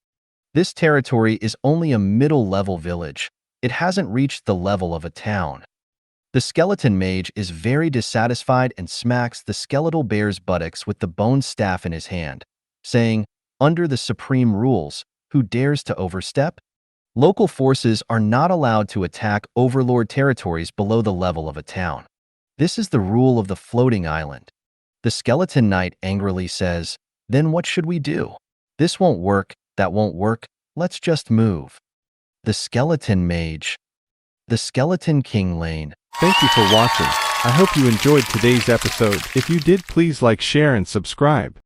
This territory is only a middle-level village. It hasn't reached the level of a town." The skeleton mage is very dissatisfied and smacks the skeletal bear's buttocks with the bone staff in his hand, saying, "Under the supreme rules, who dares to overstep? Local forces are not allowed to attack overlord territories below the level of a town. This is the rule of the floating island." The skeleton knight angrily says, "Then what should we do? This won't work, that won't work, let's just move." The skeleton mage. The skeleton king Lane. Thank you for watching. I hope you enjoyed today's episode. If you did, please like, share, and subscribe.